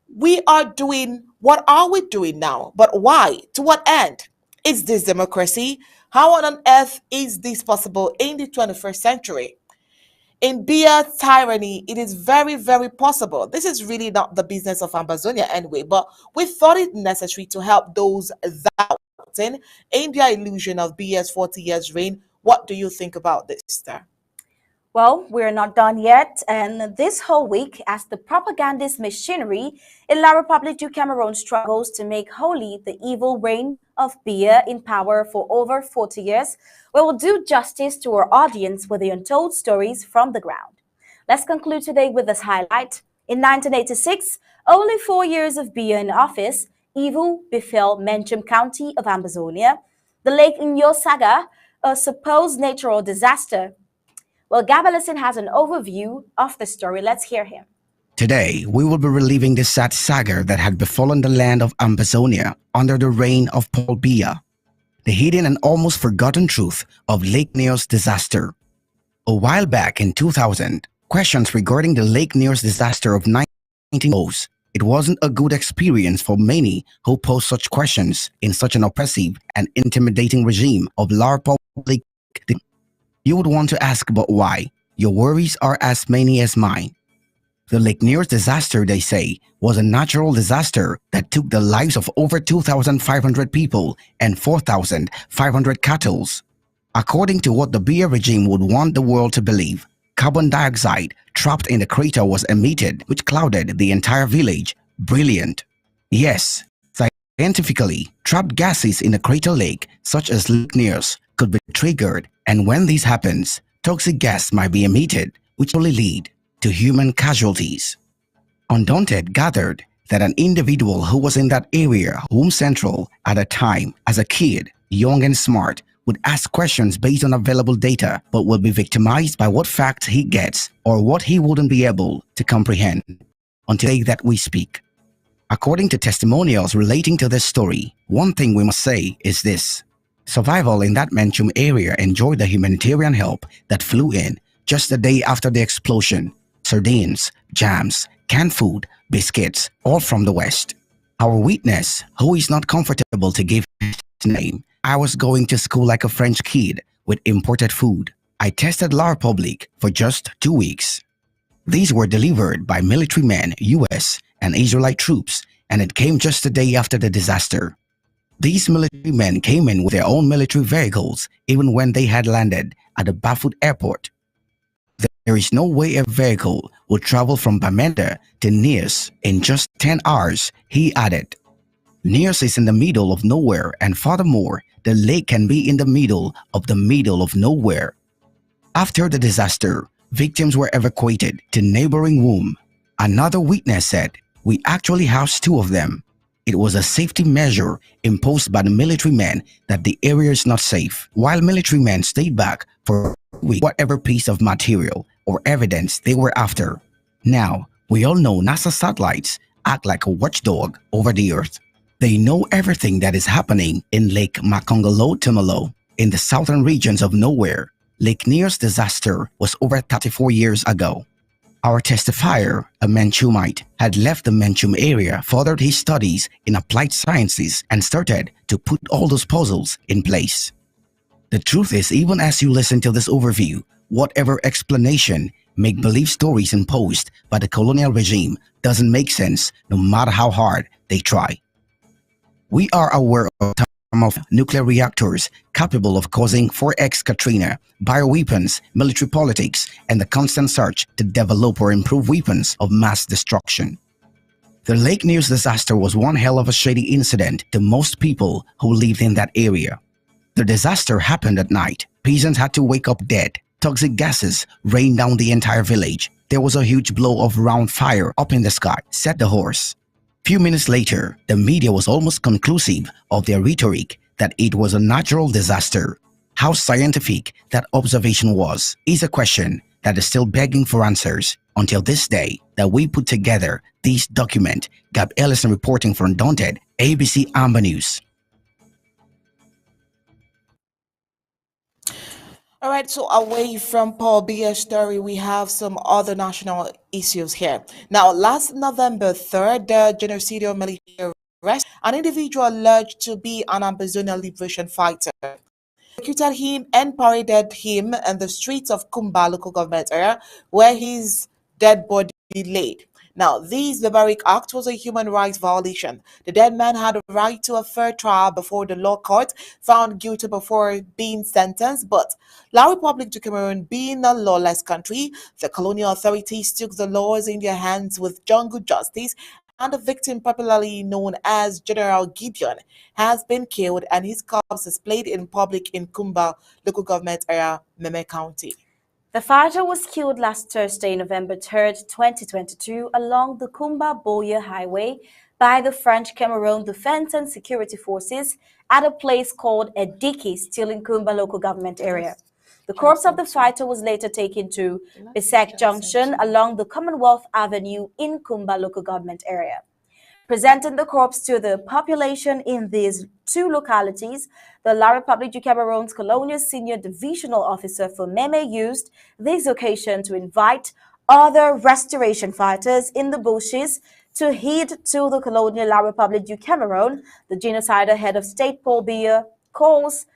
what are we doing now? But why? To what end? Is this democracy? How on earth is this possible in the 21st century? In beer tyranny, it is very, very possible. This is really not the business of Ambazonia anyway, but we thought it necessary to help those doubting in their illusion of BS 40 years reign. What do you think about this, Star? Well, we're not done yet, and this whole week, as the propagandist machinery in La République du Cameroon struggles to make holy the evil reign of Biya in power for over 40 years, we will do justice to our audience with the untold stories from the ground. Let's conclude today with this highlight. In 1986, only 4 years of Biya in office, evil befell Menchum County of Ambazonia. The Lake Nyo saga, a supposed natural disaster. Well, Gabalison has an overview of the story. Let's hear him. Today, we will be reliving the sad saga that had befallen the land of Ambazonia under the reign of Paul Biya, the hidden and almost forgotten truth of Lake Nyos disaster. A while back in 2000, questions regarding the Lake Nyos disaster of 19 it wasn't a good experience for many who posed such questions in such an oppressive and intimidating regime of La Republique. You would want to ask, but why? Your worries are as many as mine. The Lake Nyos disaster, they say, was a natural disaster that took the lives of over 2,500 people and 4,500 cattle. According to what the Biya regime would want the world to believe, carbon dioxide trapped in the crater was emitted, which clouded the entire village. Brilliant. Yes, scientifically, trapped gases in the crater lake, such as Lake Nyos, could be triggered, and when this happens, toxic gas might be emitted, which will lead to human casualties. Undaunted gathered that an individual who was in that area, home central, at a time, as a kid, young and smart, would ask questions based on available data, but will be victimized by what facts he gets or what he wouldn't be able to comprehend until the day that we speak. According to testimonials relating to this story, one thing we must say is this: survival in that Menchum area enjoyed the humanitarian help that flew in just a day after the explosion. Sardines, jams, canned food, biscuits, all from the West. Our witness, who is not comfortable to give his name, I was going to school like a French kid with imported food. I tested La Republique for just 2 weeks. These were delivered by military men, US and Israelite troops, and it came just a day after the disaster. These military men came in with their own military vehicles even when they had landed at the Bafut airport. There is no way a vehicle would travel from Bamenda to Nias in just 10 hours, he added. Nias is in the middle of nowhere, and furthermore, the lake can be in the middle of nowhere. After the disaster, victims were evacuated to neighboring Wum. Another witness said, "We actually housed 2 of them. It was a safety measure imposed by the military men that the area is not safe, while military men stayed back for whatever piece of material or evidence they were after." Now, we all know NASA satellites act like a watchdog over the earth. They know everything that is happening in Lake Makongolo-Tumalo in the southern regions of nowhere. Lake Nias disaster was over 34 years ago. Our testifier, a Menchumite, had left the Menchum area, furthered his studies in applied sciences, and started to put all those puzzles in place. The truth is, even as you listen to this overview, whatever explanation, make-believe stories imposed by the colonial regime doesn't make sense no matter how hard they try. We are aware of nuclear reactors capable of causing F.ASCE Katrina, bioweapons, military politics, and the constant search to develop or improve weapons of mass destruction. The Lake Nias disaster was one hell of a shady incident to most people who lived in that area. The disaster happened at night. Peasants had to wake up dead. Toxic gases rained down the entire village. There was a huge blow of round fire up in the sky, said the horse. Few minutes later, the media was almost conclusive of their rhetoric that it was a natural disaster. How scientific that observation was is a question that is still begging for answers until this day that we put together this document. Gab Ellison reporting for Undaunted, ABC Amber News. All right, so away from Paul Biya's story, we have some other national issues here. Now, last November 3rd, the genocidal military arrested an individual alleged to be an Ambazonia liberation fighter. They executed him and paraded him in the streets of Kumba local government area where his dead body laid. Now, this barbaric act was a human rights violation. The dead man had a right to a fair trial before the law court, found guilty before being sentenced, but La Republique du Cameroon being a lawless country, the colonial authorities took the laws in their hands with jungle justice, and the victim, popularly known as General Gideon, has been killed and his corpse displayed in public in Kumba local government area, Meme County. The fighter was killed last Thursday, November 3rd, 2022, along the Kumba-Boya Highway by the French Cameroon Defense and Security Forces at a place called Ediki, still in Kumba local government area. The corpse of the fighter was later taken to F.ASCE Junction along the Commonwealth Avenue in Kumba local government area. Presenting the corpse to the population in these 2 localities, the La Republique du Cameroon's colonial senior divisional officer for Meme used this occasion to invite other restoration fighters in the bushes to heed to the colonial La Republique du Cameroon, the genocidal head of state Paul Biya calls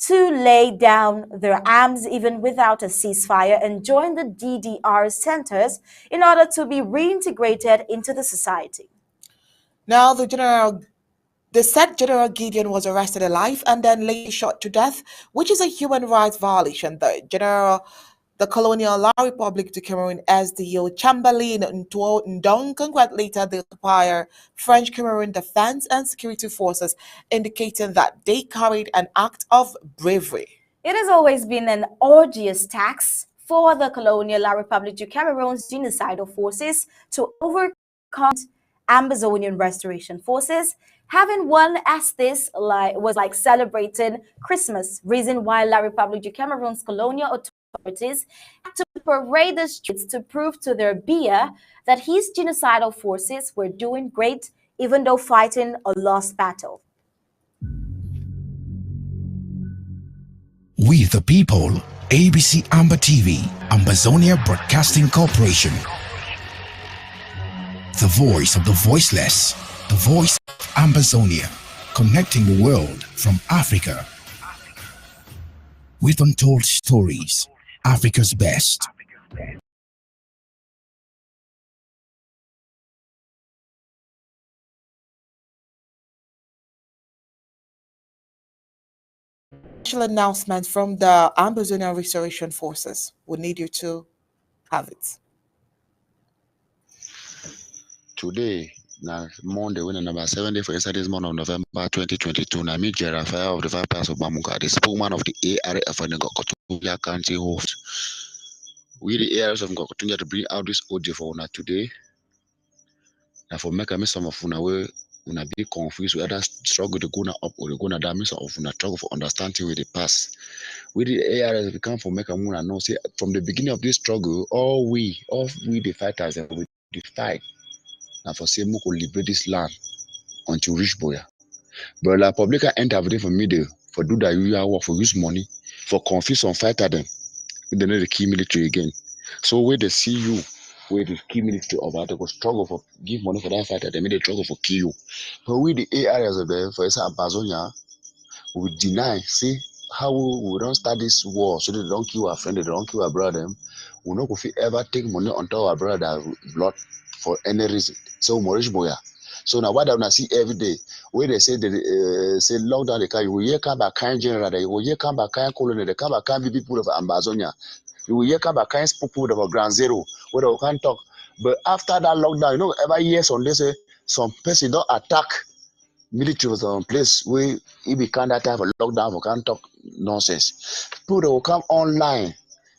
to lay down their arms even without a ceasefire and join the DDR centers in order to be reintegrated into the society. Now, the said General Gideon was arrested alive and then later shot to death, which is a human rights violation. The colonial La Republique du Cameroon SDO Chamberlain Ndong congratulated the occupier French Cameroon Defense and Security Forces, indicating that they carried an act of bravery. It has always been an arduous task for the colonial La Republique du Cameroon's genocidal forces to overcome Amazonian restoration forces. Having won as this was like celebrating Christmas, reason why La Republique du Cameroon's colonial authorities had to parade the streets to prove to their Biya that his genocidal forces were doing great, even though fighting a lost battle. We the people ABC Amber TV, Ambazonia Broadcasting Corporation. The voice of the voiceless, the voice of Ambazonia, connecting the world from Africa. With untold stories, Africa's best. Special announcement from the Ambazonia Restoration Forces. We need you to have it. Today, now Monday, when number 70 for inside this month of November 2022, na me Gerald Fire of the Vipers of Mungwa, the spokesman of the ARF and the Ngokotunja County host. We the ARS of Ngokotunja to bring out this audio for una today. And for make some of una way una be confused whether struggle to go up or to go down, some of una struggle for understanding with the past. We the ARS we come for make a una know say from the beginning of this struggle, all we the fighters and we the fight. And for say we could liberate this land until reach Boya. But la publica enter everything for middle for do that you work for use money for confuse on fighter them. They know the key military again. So where they see you, where the key military of that, they go struggle for give money for that fighter, they may they struggle for kill you. But we the areas of them, for example, Amazonia, we deny, see how we don't start this war so they don't kill our friend, they don't kill our brother. We not if we ever take money on top of our brother blood for any reason. So Maurice Boya. So now what I see every day, where they say say lockdown the car, you will hear come back kind general, you will hear come back kind colony, they come back kind people of Amazonia. You will hear come back kind people of Ground Zero, where they can't talk. But after that lockdown, you know, every year on this some person don't attack military was on place where if we can't that type of lockdown for can't talk nonsense. People they will come online.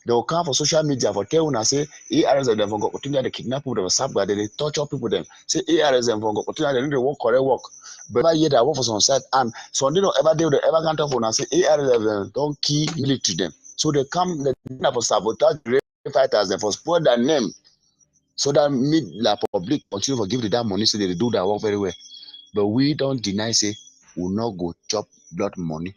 They will come for social media for tell una say ARS them for continue to kidnap people, they sub they torture people them. Say ARS them for continue they need to work correct work. But every year they work for some side and so they don't ever do they ever can't talk for una say ARS them don't kill military them. So they come they for sabotage fighters them for spoil their name. So that made la public continue for give that money so they do that work very well. But we don't deny say we'll not go chop blood money.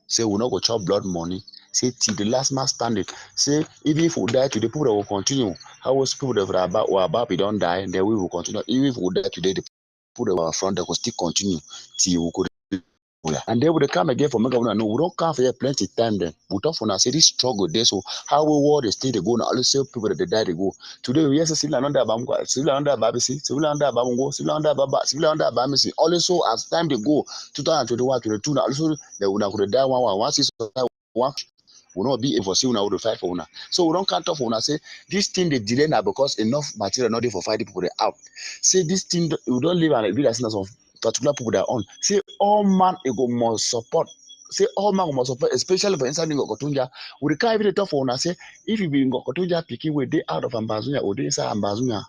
Say we'll not go chop blood money. Say till the last man standing. Say even if we die today, people that will continue. How was people that were about we don't die, then we will continue. Even if we die today, the people that were front that will still continue till we could. And they would come again for make no, we don't come for here plenty time then. We talk for now, say this struggle there. So how we war they stay they go now, all the same people that they die they go. Today we yes still under Bamko, still under Babisi, still under Babongo, still under Baba, still under Bamisi. Also as time they go, 2021, 22 now also they would have die one will not be able to see una will fight for una. So we don't count off una say this thing they delay now because enough material not there for fighting people they out. Say this thing we don't live and be as of particular people that are on. Say all man ego must support. Say all man must support, especially for inside Ngokotunja. We can't even talk for una say if you be in Ngokotunja picking with day out of Ambazonia or day inside Ambazonia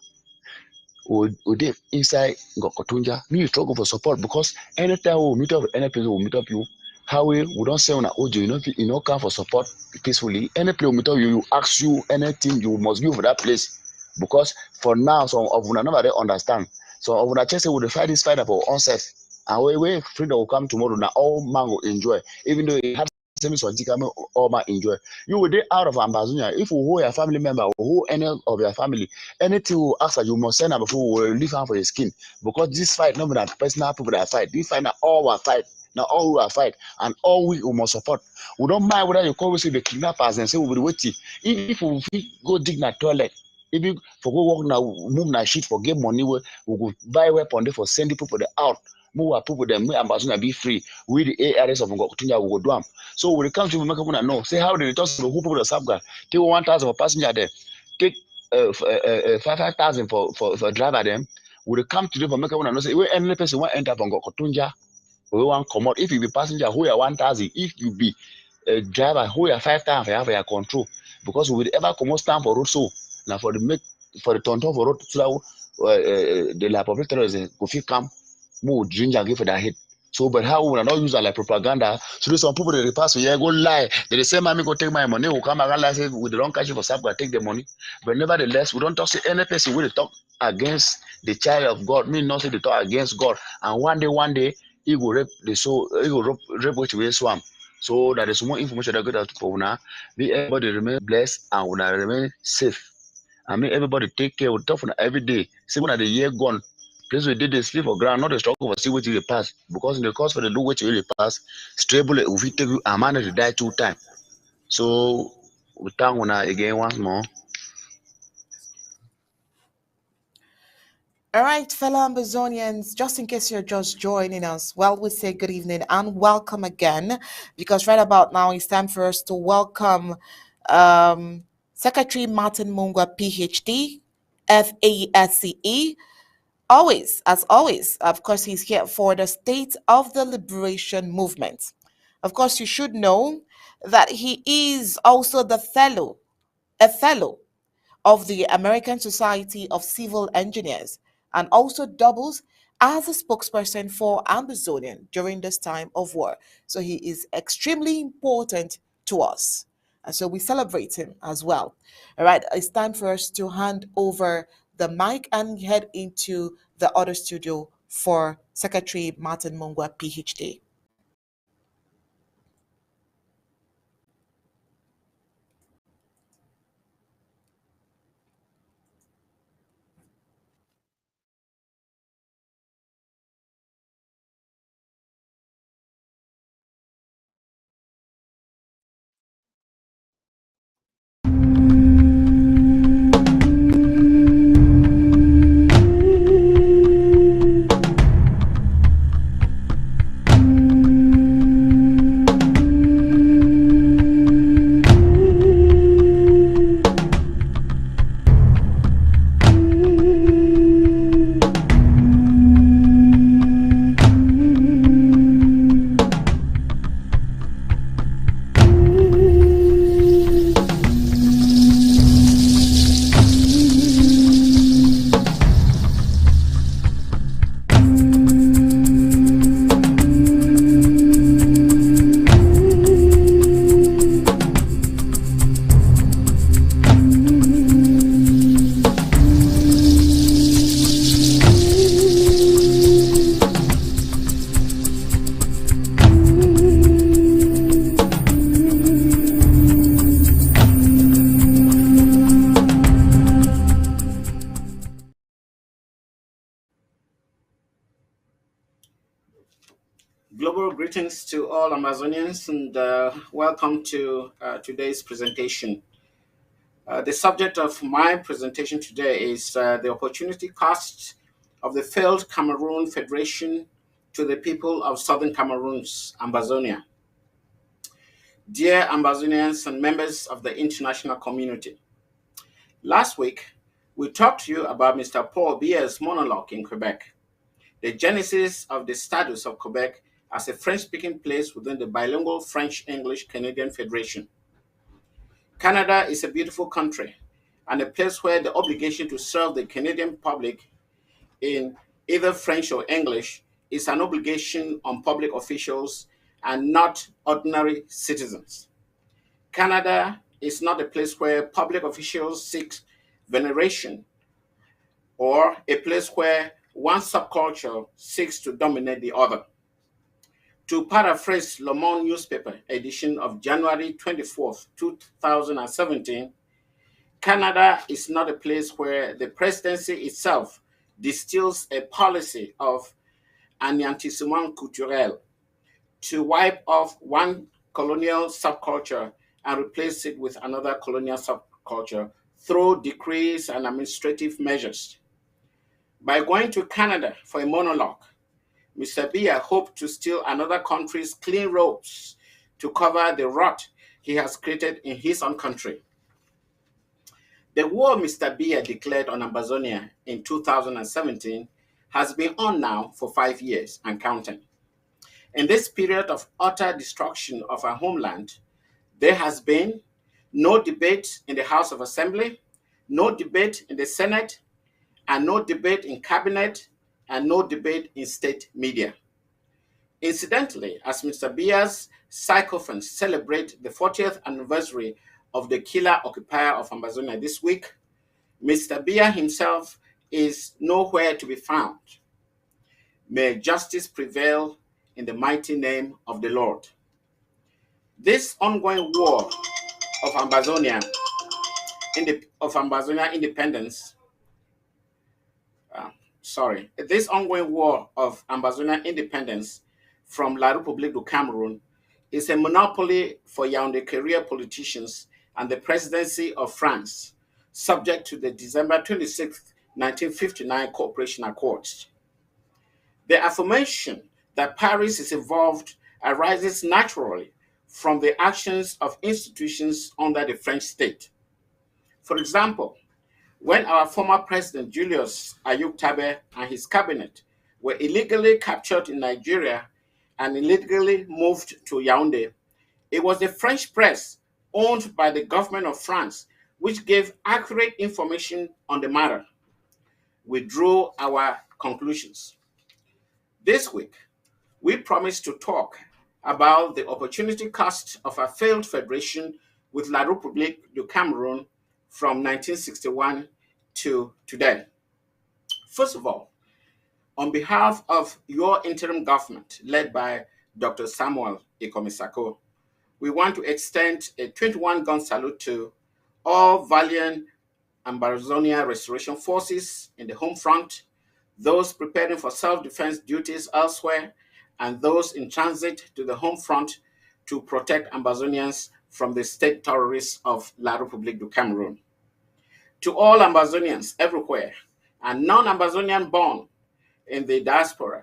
or day inside Ngokotunja, me struggle for support because anytime we meet up any place we meet up you. How we don't say on an audio, you know, come for support peacefully. Any place we meet up you ask you anything you must give for that place. Because for now, some of una never understand. So of una just say we fight this fight for ourselves. And we freedom will come tomorrow. Now all man will enjoy. Even though it had same sort of all man enjoy. You will be out of Ambazonia. If you hold your family member or hold any of your family, anything will ask that you must send them before we will leave hand for your skin. Because this fight, not that personal people that fight. This fight now all our fight. Now all we are fight and all we must support. We don't mind whether you call we say the kidnappers and say we will be waiting. If we go dig na toilet, if you for go work now, move na shit for get money, we go buy weapon there for send the people out. Move our people them, make Ambazonia be free. We the ARS of Ngokotunja will go do them. So when it comes to make people know, say how they talk to who people the subguard. Take 1,000 for passenger there. Take 5,000 for driver them. When it come to them for make people know, say where any person want enter from Ngokotunja. We want come out. If you be passenger, who you 1,000. If you be a driver, who you 5,000 for have your control. Because we will ever come out stand for road so now for the tonton for road so the la public terrorism go fit come more ginger give for that hit. So but how we not use that like propaganda. So there's some people that they pass here go lie. They say mommy go take my money, will come around like say we don't catch you for sub, take the money. But nevertheless, we don't talk to any person will talk against the child of God. Me not say they talk against God. And one day he will rape the soul, he will rape which way swam. So that is more information that I got out for now. May everybody remain blessed and will remain safe. And may everybody take care of tough every day. See when the year gone. Place we did the sleep for ground, not the struggle for see what you pass. Because in the course for the do what you really pass, stable if we take you a man to die 2 times. So we thank una again once more. All right, fellow Amazonians, just in case you're just joining us, well, we say good evening and welcome again, because right about now it's time for us to welcome Secretary Martin Mungwa, PhD, F.ASCE. Always, as always, of course, he's here for the State of the Liberation Movement. Of course, you should know that he is also a fellow of the American Society of Civil Engineers, and also doubles as a spokesperson for Ambazonian during this time of war. So he is extremely important to us. And so we celebrate him as well. All right, it's time for us to hand over the mic and head into the other studio for Secretary Martin Mungwa, PhD. Global greetings to all Amazonians and welcome to today's presentation. The subject of my presentation today is the opportunity cost of the failed Cameroon Federation to the people of Southern Cameroon's Ambazonia. Dear Ambazonians and members of the international community, last week we talked to you about Mr. Paul Biya's monologue in Quebec, the genesis of the status of Quebec as a French-speaking place within the bilingual French-English-Canadian Federation. Canada is a beautiful country and a place where the obligation to serve the Canadian public in either French or English is an obligation on public officials and not ordinary citizens. Canada is not a place where public officials seek veneration or a place where one subculture seeks to dominate the other. To paraphrase Le Monde newspaper edition of January 24th, 2017, Canada is not a place where the presidency itself distills a policy of anéantissement culturel to wipe off one colonial subculture and replace it with another colonial subculture through decrees and administrative measures. By going to Canada for a monologue, Mr. Biya hoped to steal another country's clean robes to cover the rot he has created in his own country. The war Mr. Biya declared on Ambazonia in 2017 has been on now for 5 years and counting. In this period of utter destruction of our homeland, there has been no debate in the House of Assembly, no debate in the Senate, and no debate in cabinet, and no debate in state media. Incidentally, as Mr. Biya's sycophants celebrate the 40th anniversary of the killer occupier of Ambazonia this week, Mr. Biya himself is nowhere to be found. May justice prevail in the mighty name of the Lord. This ongoing war of Ambazonia, independence, this ongoing war of Ambazonia independence from La République du Cameroon is a monopoly for Yaoundé career politicians and the presidency of France, subject to the December 26, 1959 Cooperation Accords. The affirmation that Paris is involved arises naturally from the actions of institutions under the French state. For example, when our former president Julius Ayuk Tabe and his cabinet were illegally captured in Nigeria and illegally moved to Yaoundé, it was the French press owned by the government of France which gave accurate information on the matter. We drew our conclusions. This week, we promised to talk about the opportunity cost of a failed federation with La République du Cameroon from 1961 to today. First of all, on behalf of your interim government led by Dr. Samuel Ikomisako, we want to extend a 21-gun salute to all valiant Ambazonia restoration forces in the home front, those preparing for self-defense duties elsewhere, and those in transit to the home front to protect Ambazonians from the state terrorists of La République du Cameroon. To all Ambazonians everywhere and non-Ambazonian born in the diaspora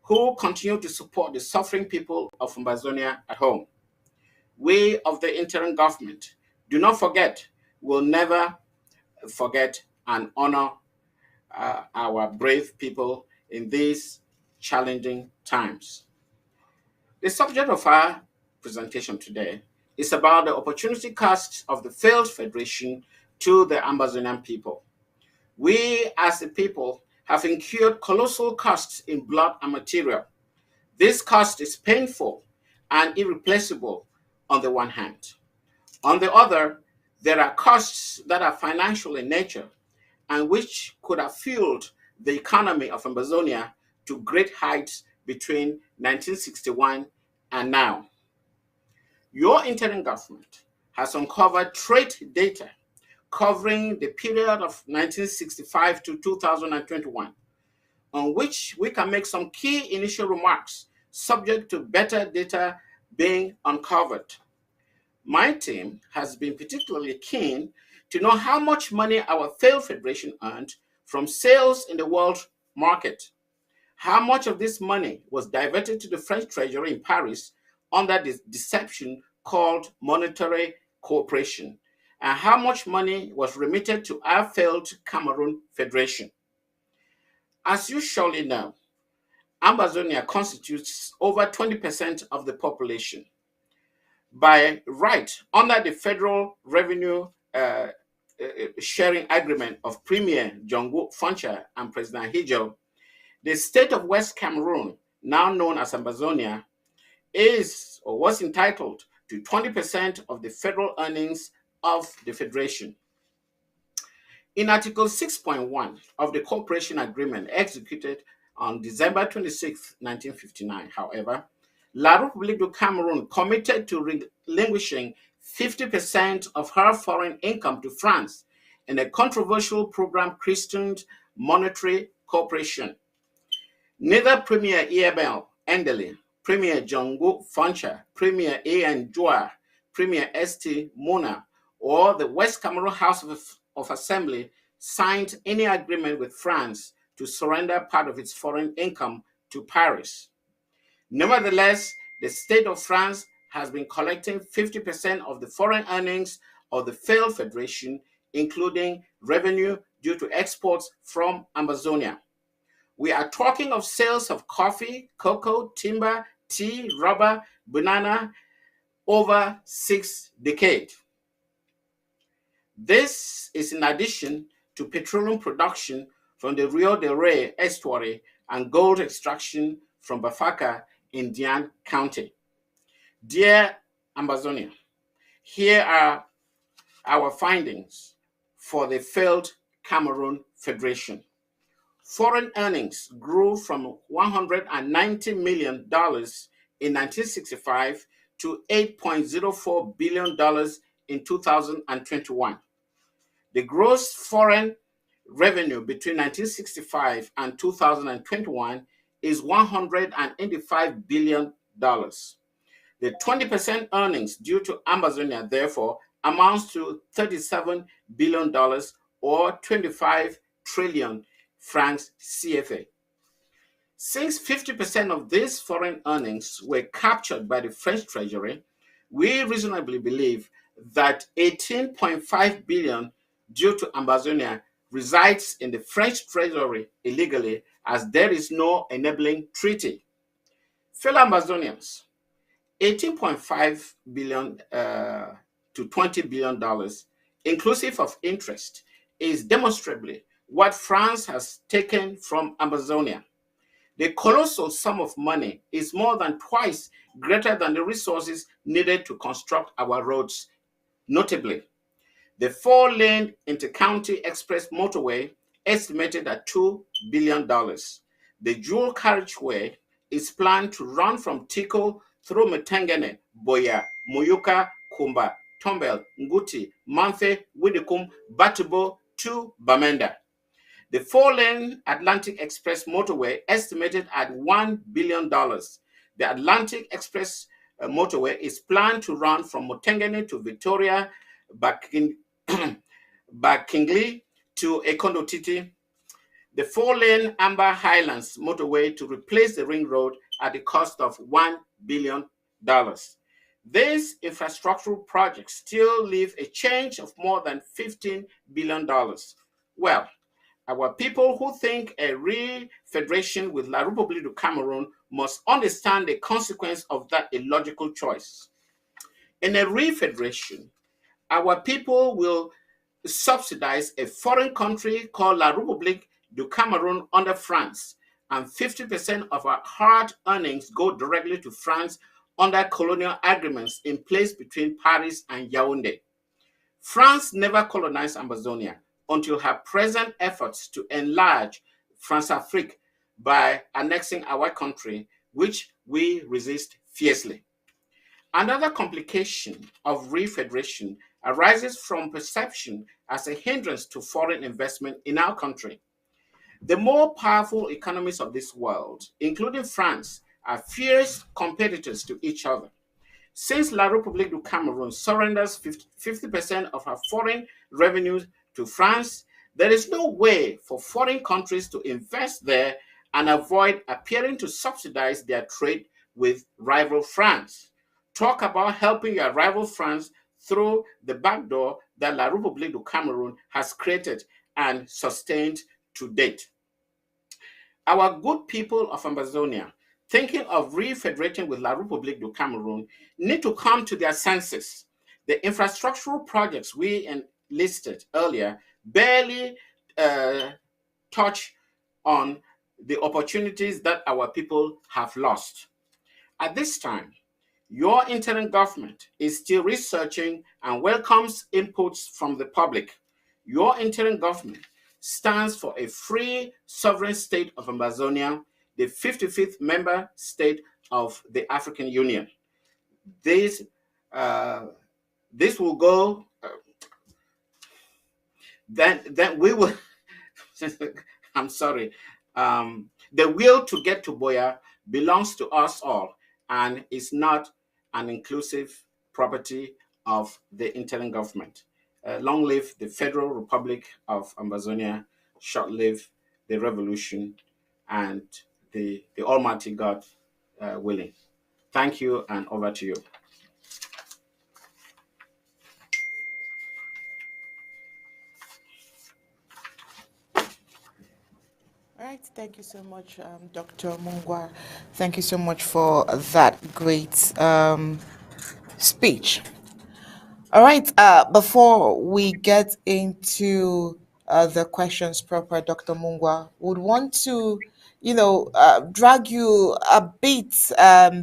who continue to support the suffering people of Ambazonia at home, we of the interim government do not forget, will never forget, and honor our brave people in these challenging times. The subject of our presentation today is about the opportunity cost of the failed federation to the Ambazonian people. We as a people have incurred colossal costs in blood and material. This cost is painful and irreplaceable on the one hand. On the other, there are costs that are financial in nature and which could have fueled the economy of Ambazonia to great heights between 1961 and now. Your interim government has uncovered trade data covering the period of 1965 to 2021, on which we can make some key initial remarks subject to better data being uncovered. My team has been particularly keen to know how much money our failed federation earned from sales in the world market. How much of this money was diverted to the French treasury in Paris under this deception called monetary cooperation, and how much money was remitted to our failed Cameroon Federation. As you surely know, Ambazonia constitutes over 20% of the population. By right, under the Federal Revenue Sharing Agreement of Premier Jongo Foncha and President Hijo, the state of West Cameroon, now known as Ambazonia, is or was entitled to 20% of the federal earnings of the Federation. In Article 6.1 of the Cooperation Agreement executed on December 26, 1959, however, La République du Cameroon committed to relinquishing 50% of her foreign income to France in a controversial program christened monetary cooperation. Neither Premier Iabel Endele, Premier Jongo Foncha, Premier A.N. Joa, Premier St. Mona, or the West Cameroon House of Assembly signed any agreement with France to surrender part of its foreign income to Paris. Nevertheless, the state of France has been collecting 50% of the foreign earnings of the failed federation, including revenue due to exports from Ambazonia. We are talking of sales of coffee, cocoa, timber, tea, rubber, banana over 6 decades. This is in addition to petroleum production from the Rio de Rey estuary and gold extraction from Bafaka in Dian County. Dear Ambazonia, here are our findings for the failed Cameroon Federation. Foreign earnings grew from $190 million in 1965 to $8.04 billion in 2021. The gross foreign revenue between 1965 and 2021 is $185 billion. The 20% earnings due to Amazonia, therefore, amounts to $37 billion or 25 trillion francs CFA. Since 50% of these foreign earnings were captured by the French Treasury, we reasonably believe that 18.5 billion due to Amazonia resides in the French Treasury illegally, as there is no enabling treaty. Fellow Amazonians, 18.5 billion to $20 billion, inclusive of interest, is demonstrably what France has taken from Amazonia. The colossal sum of money is more than twice greater than the resources needed to construct our roads. Notably, the 4-lane intercounty express motorway, estimated at $2 billion. The dual carriageway is planned to run from Tiko through Metengene, Boya, Muyuka, Kumba, Tombel, Nguti, Manthe, Widikum, Batubo to Bamenda. The 4-lane Atlantic Express motorway, estimated at $1 billion. The Atlantic Express motorway is planned to run from Motengene to Victoria, Bakingli to Ekondotiti. The 4-lane Amber Highlands motorway to replace the ring road at the cost of $1 billion. These infrastructural projects still leave a change of more than $15 billion. Well, our people who think a re-federation with La République du Cameroon must understand the consequence of that illogical choice. In a re-federation, our people will subsidize a foreign country called La République du Cameroon under France, and 50% of our hard earnings go directly to France under colonial agreements in place between Paris and Yaoundé. France never colonized Amazonia until her present efforts to enlarge France-Afrique by annexing our country, which we resist fiercely. Another complication of re-federation arises from perception as a hindrance to foreign investment in our country. The more powerful economies of this world, including France, are fierce competitors to each other. Since La République du Cameroon surrenders 50% of her foreign revenues to France, there is no way for foreign countries to invest there and avoid appearing to subsidize their trade with rival France. Talk about helping your rival France through the back door that La République du Cameroon has created and sustained to date. Our good people of Amazonia, thinking of re-federating with La République du Cameroon, need to come to their senses. The infrastructural projects we listed earlier barely touch on the opportunities that our people have lost. At this time, your interim government is still researching and welcomes inputs from the public. Your interim government stands for a free sovereign state of Amazonia, the 55th member state of the African Union. This will go, then we will, I'm sorry, the will to get to Boya belongs to us all and is not an inclusive property of the interim government. Long live the Federal Republic of Amazonia, short live the revolution, and the Almighty God willing. Thank you, and over to you. All right, thank you so much, Dr. Mungwa. Thank you so much for that great speech. All right, before we get into the questions proper, Dr. Mungwa, would want to, drag you a bit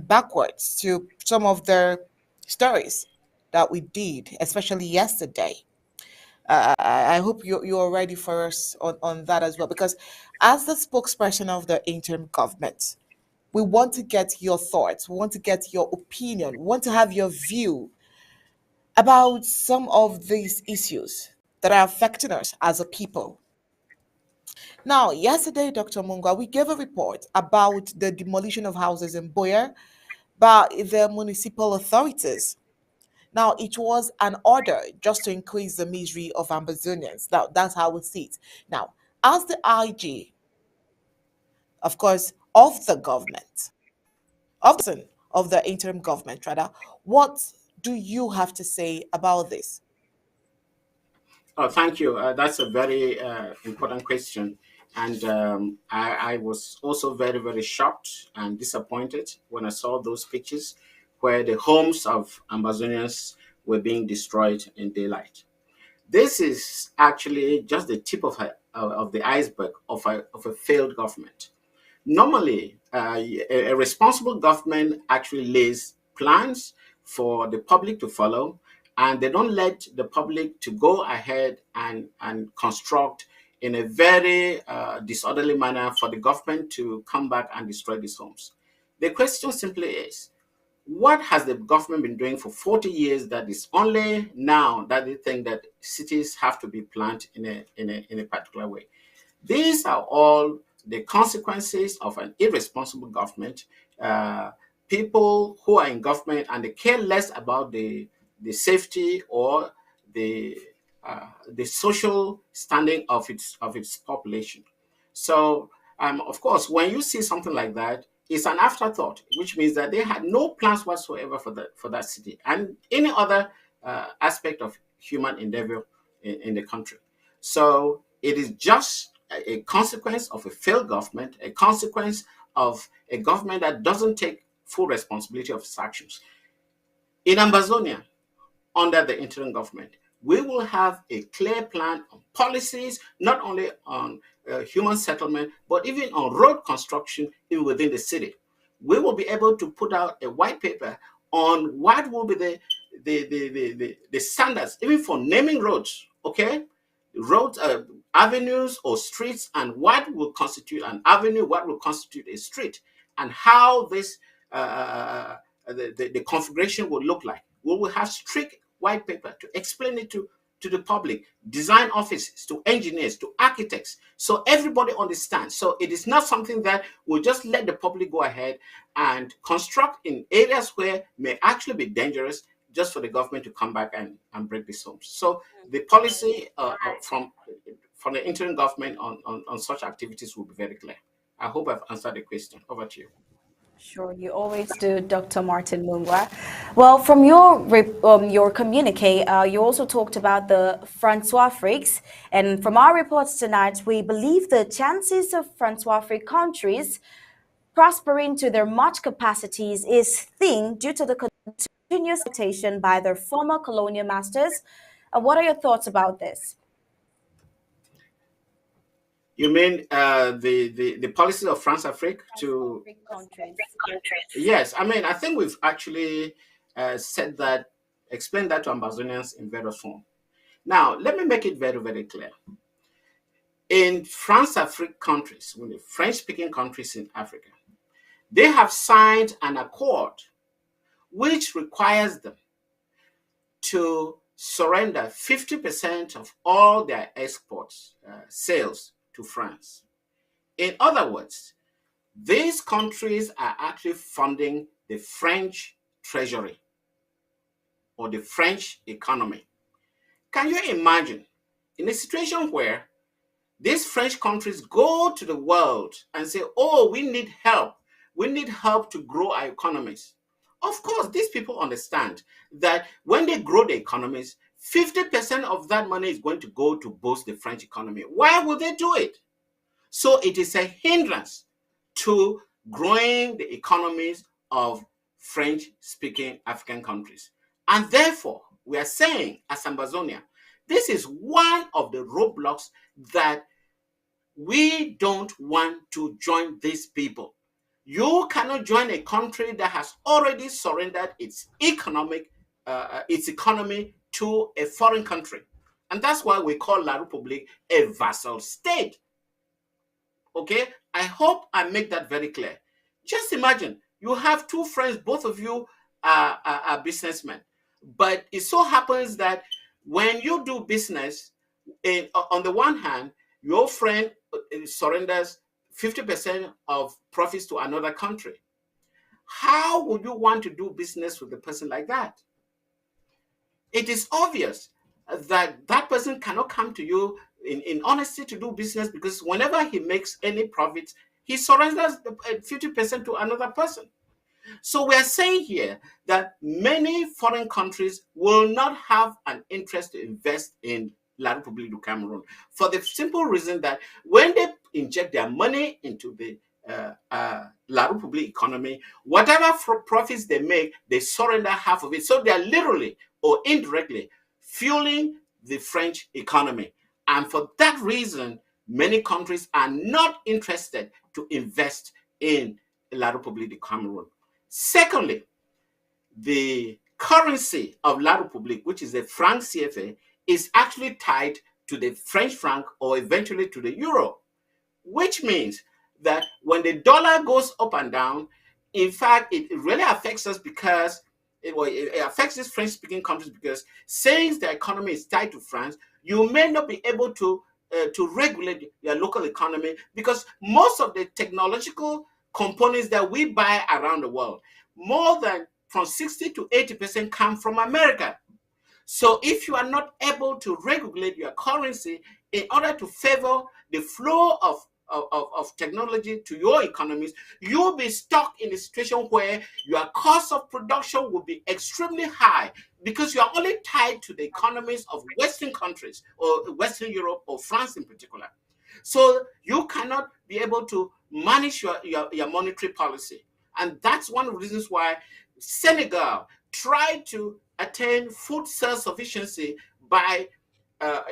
backwards to some of the stories that we did, especially yesterday. I hope you're ready for us on that as well, because as the spokesperson of the interim government, We want to get your thoughts, we want to get your opinion, we want to have your view about some of these issues that are affecting us as a people. Now, yesterday, Dr. Mungwa, we gave a report about the demolition of houses in Boyer by the municipal authorities. Now, it was an order just to increase the misery of Amazonians. Now, that's how we see it. Now, as the IG, of course, of the government, of the interim government, rather, what do you have to say about this? Oh, thank you. That's a very important question. And I was also very, very shocked and disappointed when I saw those pictures where the homes of Amazonians were being destroyed in daylight. This is actually just the tip of the iceberg of a failed government. Normally, a responsible government actually lays plans for the public to follow, and they don't let the public to go ahead and construct in a very disorderly manner for the government to come back and destroy these homes. The question simply is, what has the government been doing for 40 years that is only now that they think that cities have to be planned in a particular way? These are all the consequences of an irresponsible government. People who are in government and they care less about the safety or the the social standing of its population. So, of course, when you see something like that, it's an afterthought, which means that they had no plans whatsoever for that city and any other aspect of human endeavor in the country. So it is just a consequence of a failed government, a consequence of a government that doesn't take full responsibility of its actions. In Amazonia, under the interim government, we will have a clear plan on policies, not only on human settlement, but even on road construction even within the city. We will be able to put out a white paper on what will be the standards, even for naming roads, okay? Roads, avenues or streets, and what will constitute an avenue, what will constitute a street, and how this the configuration will look like. We will have strict white paper to explain it to the public, design offices, to engineers, to architects, so everybody understands. So it is not something that will just let the public go ahead and construct in areas where may actually be dangerous just for the government to come back and break these homes. So the policy from the interim government on such activities will be very clear. I hope I've answered the question. Over to you. Sure, you always do, Dr. Martin Mungwa. Well, from your communique, you also talked about the Francois-Afriques, and from our reports tonight, we believe the chances of Francois-Afrique countries prospering to their much capacities is thin due to the continuous exploitation by their former colonial masters. What are your thoughts about this? You mean the policy of France Afrique to countries? Yes, I mean I think we've actually said that, explained that to Amazonians in various form. Now let me make it very, very clear. In France Afrique countries, the French-speaking countries in Africa, they have signed an accord which requires them to surrender 50% of all their exports, sales to France. In other words, these countries are actually funding the French treasury or the French economy. Can you imagine in a situation where these French countries go to the world and say, oh, we need help. We need help to grow our economies. Of course, these people understand that when they grow the economies, 50% of that money is going to go to boost the French economy. Why would they do it? So it is a hindrance to growing the economies of French-speaking African countries. And therefore, we are saying as Amazonia, this is one of the roadblocks that we don't want to join these people. You cannot join a country that has already surrendered its economy to a foreign country. And that's why we call La République a vassal state. Okay, I hope I make that very clear. Just imagine you have two friends, both of you are businessmen, but it so happens that when you do business, on the one hand, your friend surrenders 50% of profits to another country. How would you want to do business with a person like that? It is obvious that that person cannot come to you in honesty to do business, because whenever he makes any profit, he surrenders 50% to another person. So we are saying here that many foreign countries will not have an interest to invest in La République du Cameroon, for the simple reason that when they inject their money into the La République economy, whatever profits they make, they surrender half of it. So they are literally or indirectly fueling the French economy. And for that reason, many countries are not interested to invest in La République du Cameroon. Secondly, the currency of La République, which is the franc CFA, is actually tied to the French franc or eventually to the euro, which means that when the dollar goes up and down, in fact, it really affects us, because it affects these French-speaking countries, because since the economy is tied to France, you may not be able to regulate your local economy, because most of the technological components that we buy around the world, more than from 60 to 80% come from America. So if you are not able to regulate your currency in order to favor the flow of technology to your economies, you'll be stuck in a situation where your cost of production will be extremely high, because you are only tied to the economies of Western countries, or Western Europe, or France in particular. So you cannot be able to manage your monetary policy. And that's one of the reasons why Senegal tried to attain food self-sufficiency by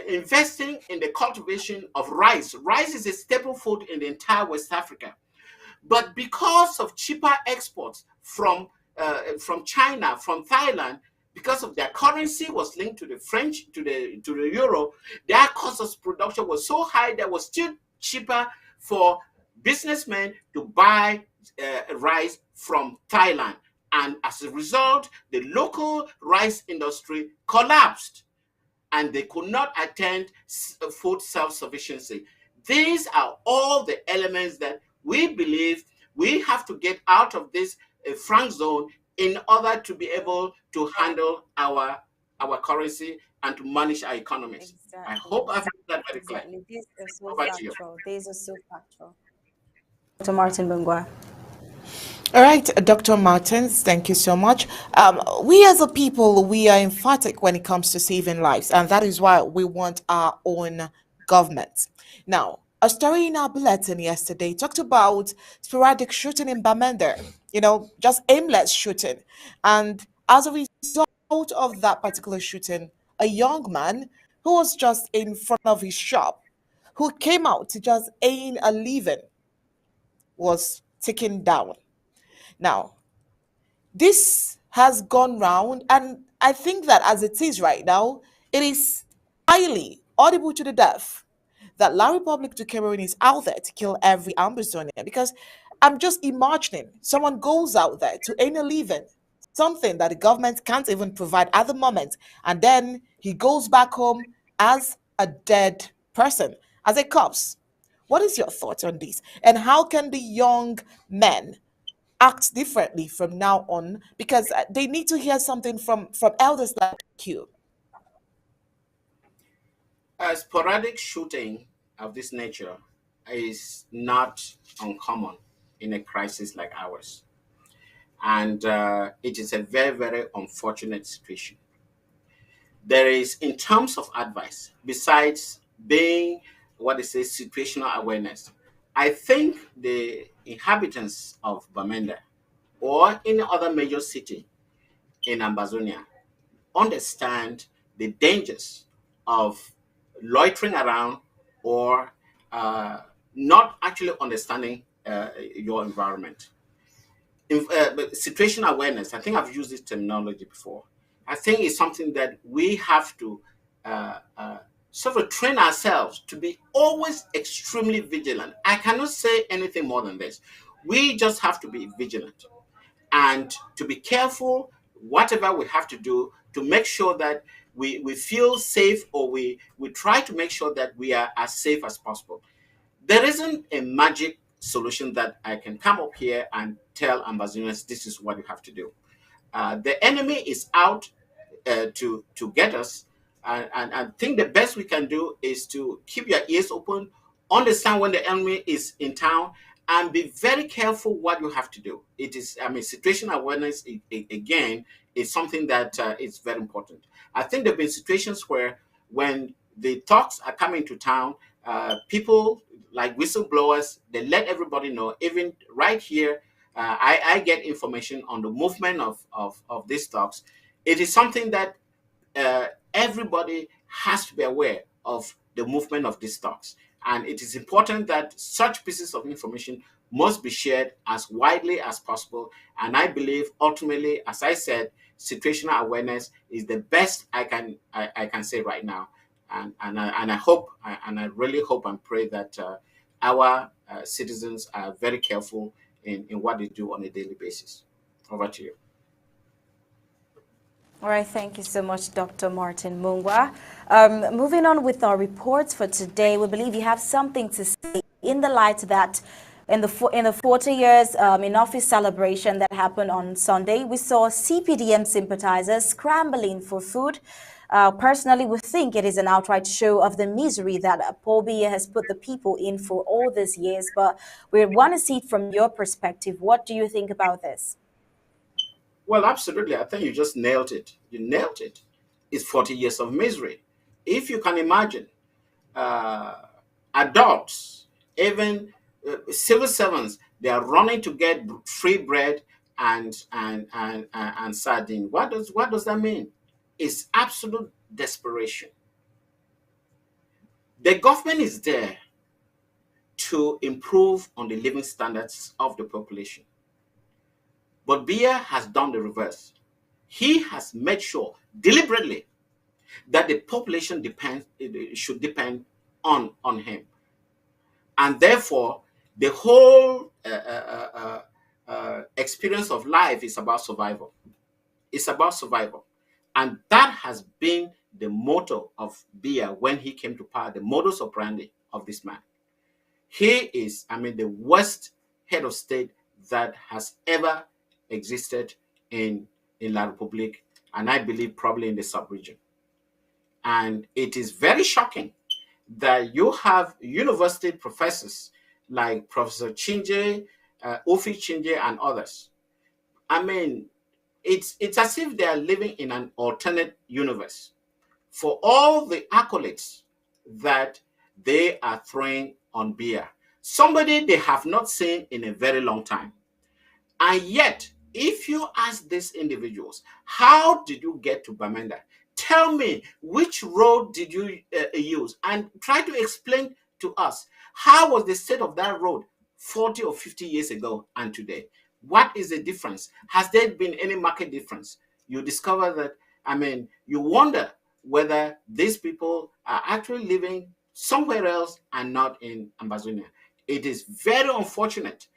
investing in the cultivation of rice. Rice is a staple food in the entire West Africa. But because of cheaper exports from China, from Thailand, because of their currency was linked to the French, to the euro, their cost of production was so high that it was still cheaper for businessmen to buy rice from Thailand. And as a result, the local rice industry collapsed, and they could not attain food self-sufficiency. These are all the elements that we believe we have to get out of this franc zone in order to be able to handle our currency and to manage our economies. I hope I've made that very clear. Exactly. These are so Over to you. factual. These are so factual. Dr. Martin Mungwa. All right, Dr. Martins, thank you so much. We as a people, we are emphatic when it comes to saving lives, and that is why we want our own government. Now, a story in our bulletin yesterday talked about sporadic shooting in Bamenda, just aimless shooting. And as a result of that particular shooting, a young man who was just in front of his shop, who came out to just earn a living, was taken down. Now, this has gone round, and I think that as it is right now, it is highly audible to the deaf that La Republic du Cameroon is out there to kill every Ambazonian, because I'm just imagining someone goes out there to earn a living, something that the government can't even provide at the moment, and then he goes back home as a dead person, as a corpse. What is your thought on this? And how can the young men act differently from now on, because they need to hear something from elders like you? A sporadic shooting of this nature is not uncommon in a crisis like ours. And it is a very, very unfortunate situation. There is, in terms of advice, besides being what they say situational awareness, I think the inhabitants of Bamenda or any other major city in Ambazonia understand the dangers of loitering around or not actually understanding your environment. But situational awareness, I think I've used this terminology before. I think it's something that we have to sort of train ourselves to be always extremely vigilant. I cannot say anything more than this. We just have to be vigilant and to be careful, whatever we have to do to make sure that we feel safe, or we try to make sure that we are as safe as possible. There isn't a magic solution that I can come up here and tell Ambazonians this is what you have to do. The enemy is out to get us. And I think the best we can do is to keep your ears open, understand when the enemy is in town, and be very careful what you have to do. It is, I mean, situational awareness, again, is something that is very important. I think there have been situations where when the talks are coming to town, people like whistleblowers, they let everybody know, even right here, I get information on the movement of these talks. It is something that uh, everybody has to be aware of the movement of these stocks. And it is important that such pieces of information must be shared as widely as possible. And I believe ultimately, as I said, situational awareness is the best I can say right now. And I hope, and I really hope and pray that our citizens are very careful in what they do on a daily basis. Over to you. All right, thank you so much, Dr. Martin Mungwa. Moving on with our reports for today, we believe you have something to say in the light that in the 40 years in office celebration that happened on Sunday, we saw CPDM sympathizers scrambling for food. Personally, we think it is an outright show of the misery that Paul Biya has put the people in for all these years. But we want to see it from your perspective. What do you think about this? Well, absolutely. I think you just nailed it. You nailed it. It's 40 years of misery. If you can imagine, uh, adults, even civil servants, they are running to get free bread and sardine. What does that mean? It's absolute desperation. The government is there to improve on the living standards of the population, but Biya has done the reverse. He has made sure deliberately that the population should depend on him, and therefore the whole experience of life is about survival. It's about survival, and that has been the motto of Biya when he came to power. The modus operandi of this man. He is, I mean, the worst head of state that has ever existed in La Republique, and I believe probably in the sub-region. And it is very shocking that you have university professors like Professor Chinje, Ofi Chinje, and others. I mean, it's as if they are living in an alternate universe for all the accolades that they are throwing on beer. Somebody they have not seen in a very long time. And yet, if you ask these individuals, how did you get to Bamenda? Tell me, which road did you use? And try to explain to us, how was the state of that road 40 or 50 years ago and today? What is the difference? Has there been any market difference? You discover that, I mean, you wonder whether these people are actually living somewhere else and not in Amazonia. It is very unfortunate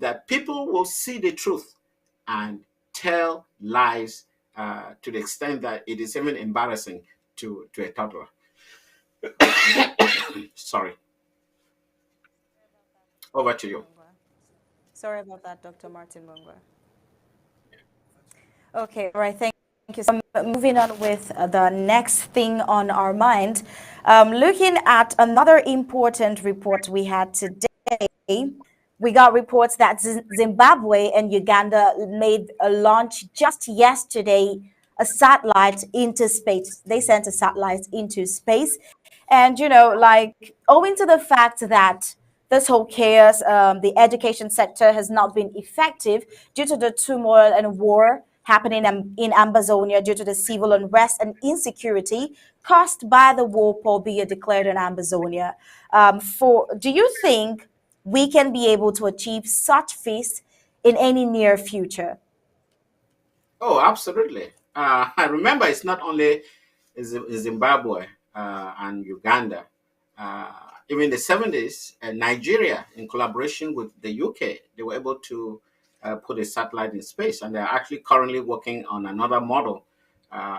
that people will see the truth and tell lies to the extent that it is even embarrassing to a toddler. Sorry. Over to you. Sorry about that, Dr. Martin Mungwa. Okay, all right, thank you. So moving on with the next thing on our mind, looking at another important report we had today. We got reports that Zimbabwe and Uganda made a launch just yesterday, a satellite into space. They sent a satellite into space. And, like, owing to the fact that this whole chaos, the education sector has not been effective due to the turmoil and war happening in Ambazonia due to the civil unrest and insecurity caused by the war Paul Biya declared in Ambazonia. Do you think we can be able to achieve such feats in any near future? Oh, absolutely. I remember it's not only Zimbabwe and Uganda. even the 70s, Nigeria, in collaboration with the UK, they were able to put a satellite in space, and they're actually currently working on another model.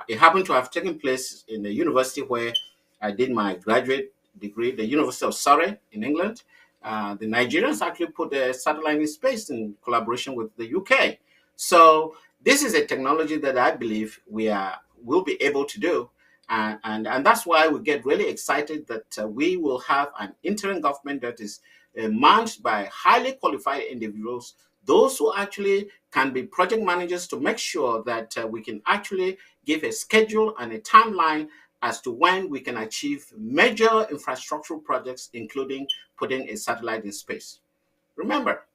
It happened to have taken place in the university where I did my graduate degree, the University of Surrey in England. The Nigerians actually put a satellite in space in collaboration with the UK. So this is a technology that I believe will be able to do. And that's why we get really excited that we will have an interim government that is managed by highly qualified individuals, those who actually can be project managers to make sure that we can actually give a schedule and a timeline as to when we can achieve major infrastructural projects, including putting a satellite in space. Remember,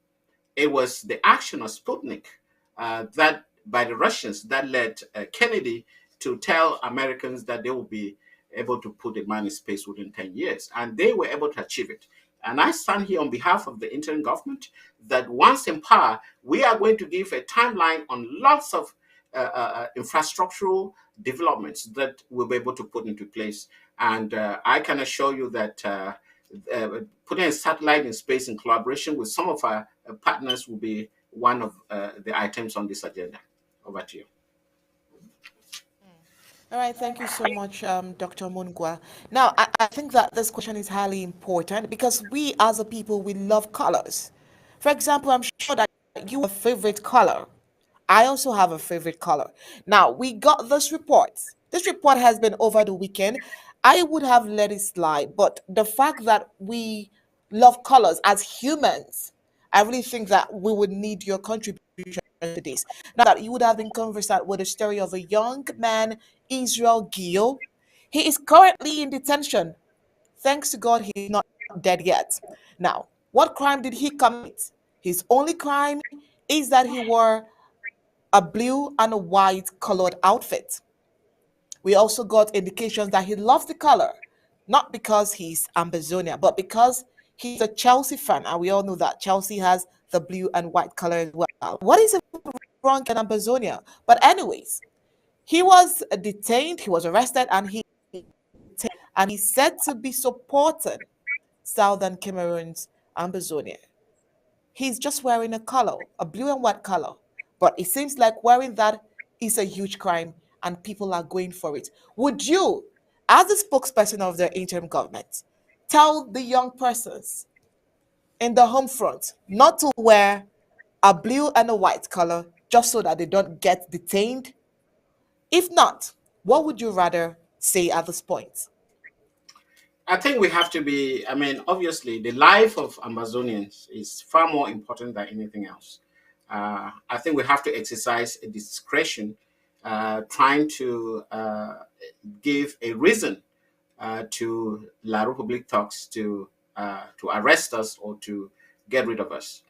it was the action of Sputnik that by the Russians that led Kennedy to tell Americans that they will be able to put a man in space within 10 years. And they were able to achieve it. And I stand here on behalf of the interim government that once in power, we are going to give a timeline on lots of infrastructural developments that we'll be able to put into place. And I can assure you that putting a satellite in space in collaboration with some of our partners will be one of the items on this agenda. Over to you. All right, thank you so much, Dr. Mungwa. Now, I think that this question is highly important because we as a people, we love colors. For example, I'm sure that you have a favorite color. I also have a favorite color. Now, we got this report. This report has been over the weekend. I would have let it slide, but the fact that we love colors as humans, I really think that we would need your contribution to this. Now, that you would have been conversant with the story of a young man, Israel Gio. He is currently in detention. Thanks to God, he's not dead yet. Now, what crime did he commit? His only crime is that he wore a blue and a white colored outfit. We also got indications that he loves the color, not because he's Ambazonia, but because he's a Chelsea fan, and we all know that Chelsea has the blue and white color as well. What is wrong in Ambazonia? But anyways, he was detained, he was arrested, and he's said to be supporting Southern Cameroon's Ambazonia. He's just wearing a color, a blue and white color. But it seems like wearing that is a huge crime and people are going for it. Would you, as the spokesperson of the interim government, tell the young persons in the home front not to wear a blue and a white color just so that they don't get detained? If not, what would you rather say at this point? I think we have to be, obviously, the life of Amazonians is far more important than anything else. I think we have to exercise a discretion, trying to give a reason to La Republique Talks to arrest us or to get rid of us.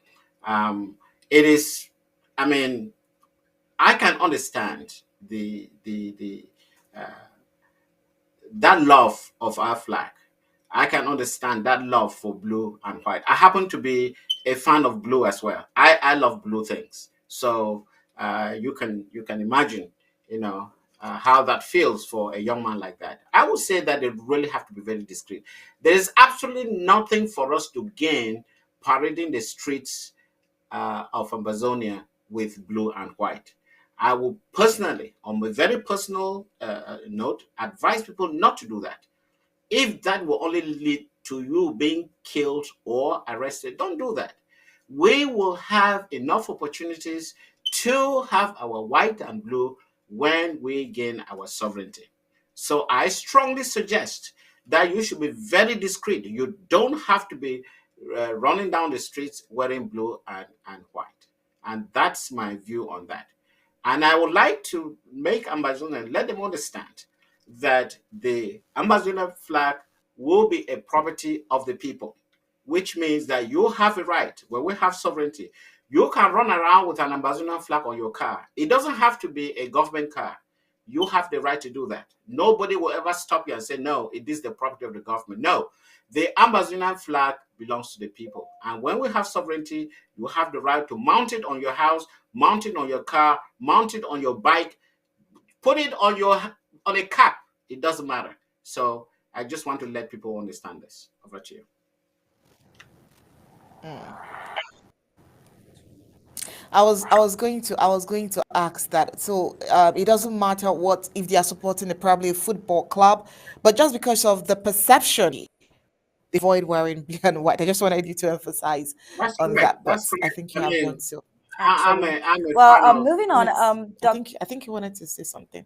It is, I can understand that love of our flag. I can understand that love for blue and white. I happen to be a fan of blue as well. I love blue things. So you can imagine, how that feels for a young man like that. I would say that they really have to be very discreet. There is absolutely nothing for us to gain parading the streets of Amazonia with blue and white. I will personally, on a very personal note, advise people not to do that. If that will only lead to you being killed or arrested, don't do that. We will have enough opportunities to have our white and blue when we gain our sovereignty. So I strongly suggest that you should be very discreet. You don't have to be running down the streets wearing blue and white. And that's my view on that. And I would like to make Amazonian, let them understand that the Amazonian flag will be a property of the people, which means that you have a right, when we have sovereignty, you can run around with an Amazonian flag on your car. It doesn't have to be a government car. You have the right to do that. Nobody will ever stop you and say, no, it is the property of the government. No, the Amazonian flag belongs to the people. And when we have sovereignty, you have the right to mount it on your house, mount it on your car, mount it on your bike, put it on a cap. It doesn't matter. So I just want to let people understand this. Over to you. I was going to ask that. So it doesn't matter what if they are supporting probably a football club, but just because of the perception, they avoid wearing blue and white. I just wanted you to emphasize That's on correct. that. That's But I correct. think I you have mean, one too. Actually. I'm a Well, fan of. moving on. Yes, I think you wanted to say something.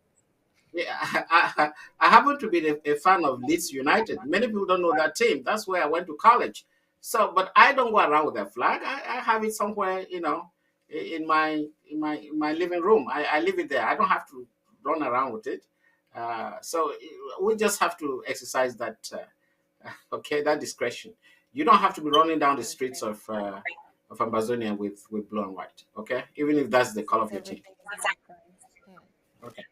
Yeah, I happen to be a fan of Leeds United. Many people don't know that team. That's where I went to college. So, but I don't go around with that flag. I have it somewhere, in my living room. I leave it there. I don't have to run around with it. So we just have to exercise that. Okay, that discretion. You don't have to be running down the streets of Amazonia with blue and white. Okay, even if that's the color of your team. Okay.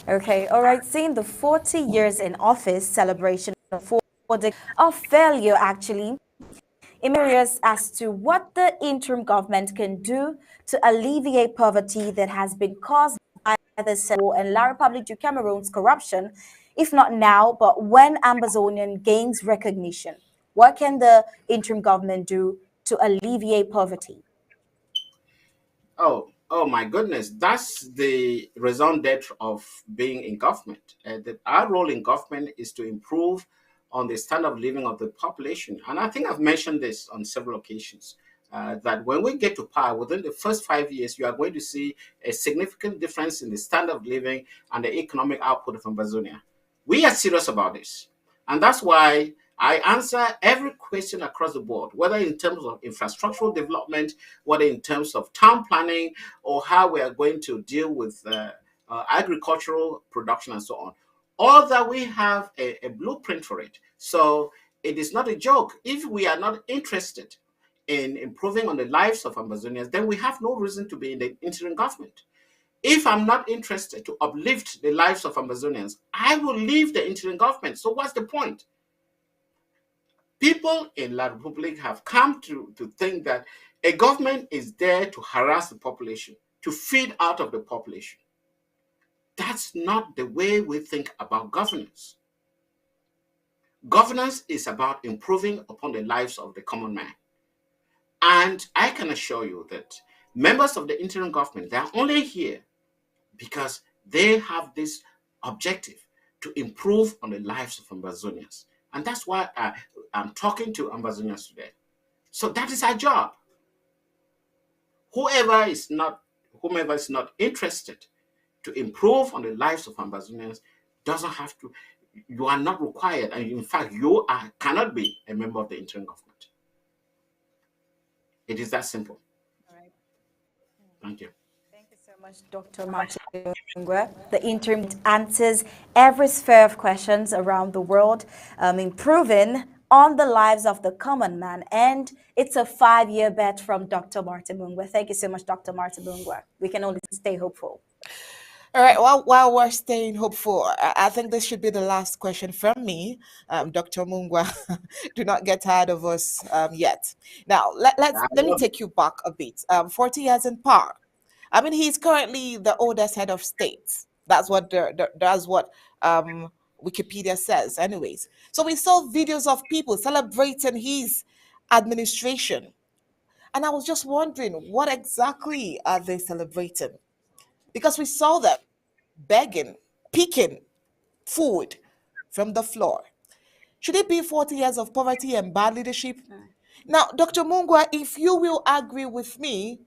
Okay, all right. Seeing the 40 years in office celebration for of failure, actually, I'm curious as to what the interim government can do to alleviate poverty that has been caused by the Senegal and La Republic du Cameroon's corruption, if not now, but when Ambazonian gains recognition. What can the interim government do to alleviate poverty? Oh my goodness. That's the raison d'etre of being in government. Our role in government is to improve on the standard of living of the population. And I think I've mentioned this on several occasions. That when we get to power, within the first 5 years, you are going to see a significant difference in the standard of living and the economic output of Amazonia. We are serious about this. And that's why I answer every question across the board, whether in terms of infrastructural development, whether in terms of town planning, or how we are going to deal with agricultural production and so on. All that we have a blueprint for it. So it is not a joke. If we are not interested in improving on the lives of Amazonians, then we have no reason to be in the interim government. If I'm not interested to uplift the lives of Amazonians, I will leave the interim government. So what's the point? People in La Republic have come to think that a government is there to harass the population, to feed out of the population. That's not the way we think about governance. Governance is about improving upon the lives of the common man. And I can assure you that members of the interim government, they are only here because they have this objective to improve on the lives of Ambazonians. And that's why I'm talking to Ambazonians today. So that is our job. Whoever is not, whomever is not interested to improve on the lives of Ambazonians doesn't have to. You are not required, and in fact, cannot be a member of the interim government. It is that simple. All right. Thank you. Thank you so much, Dr. Martin Mungwa. The interim answers every sphere of questions around the world, improving on the lives of the common man. And it's a 5-year bet from Dr. Martin Mungwa. Thank you so much, Dr. Martin Mungwa. We can only stay hopeful. All right. Well, while we're staying hopeful, I think this should be the last question from me, Dr. Mungwa. Do not get tired of us yet. Now, let me take you back a bit. 40 years in power. I mean, he's currently the oldest head of state. That's what Wikipedia says, anyways. So we saw videos of people celebrating his administration, and I was just wondering, what exactly are they celebrating? Because we saw them begging, picking food from the floor. Should it be 40 years of poverty and bad leadership? Now, Dr. Mungwa, if you will agree with me,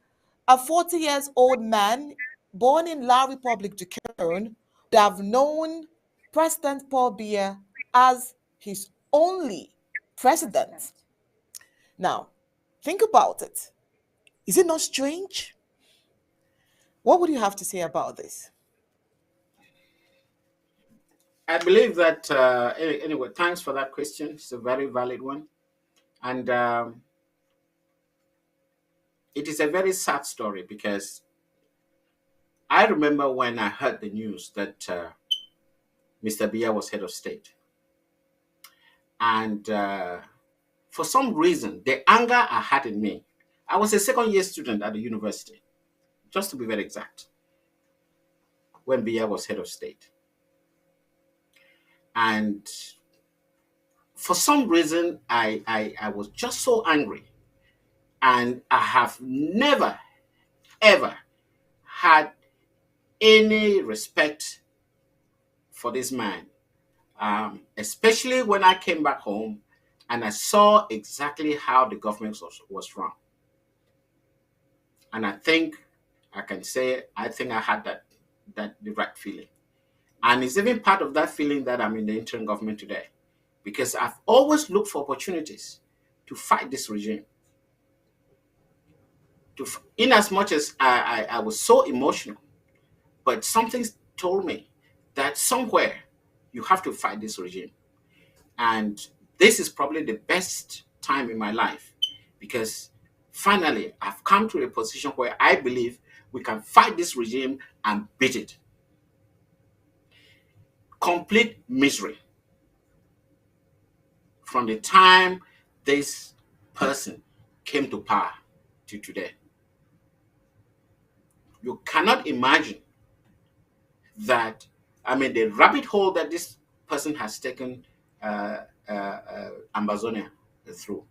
a 40 years old man born in La Republic du Cameroon would have known President Paul Biya as his only president. Now, think about it. Is it not strange? What would you have to say about this? I believe that, anyway, thanks for that question. It's a very valid one. And it is a very sad story because I remember when I heard the news that Mr. Biya was head of state. And for some reason, the anger I had in me, I was a second year student at the university, just to be very exact, when Biya was head of state. And for some reason, I was just so angry And I have never, ever had any respect for this man, especially when I came back home and I saw exactly how the government was run. And I think I can say I think I had the right feeling. And it's even part of that feeling that I'm in the interim government today, because I've always looked for opportunities to fight this regime. In as much as I was so emotional, but something told me that somewhere you have to fight this regime. And this is probably the best time in my life, because finally I've come to a position where I believe we can fight this regime and beat it. Complete misery from the time this person came to power to today. You cannot imagine that, the rabbit hole that this person has taken Ambazonia through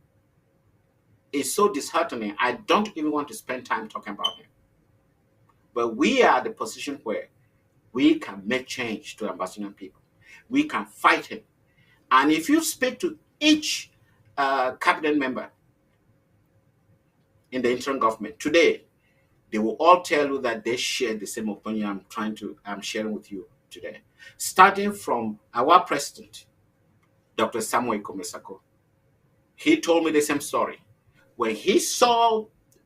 is so disheartening. I don't even want to spend time talking about him. But we are at the position where we can make change to Ambazonian people. We can fight him. And if you speak to each cabinet member in the interim government today, they will all tell you that they share the same opinion I'm sharing with you today. Starting from our president, Dr. Samuel Komesako. He told me the same story. When he saw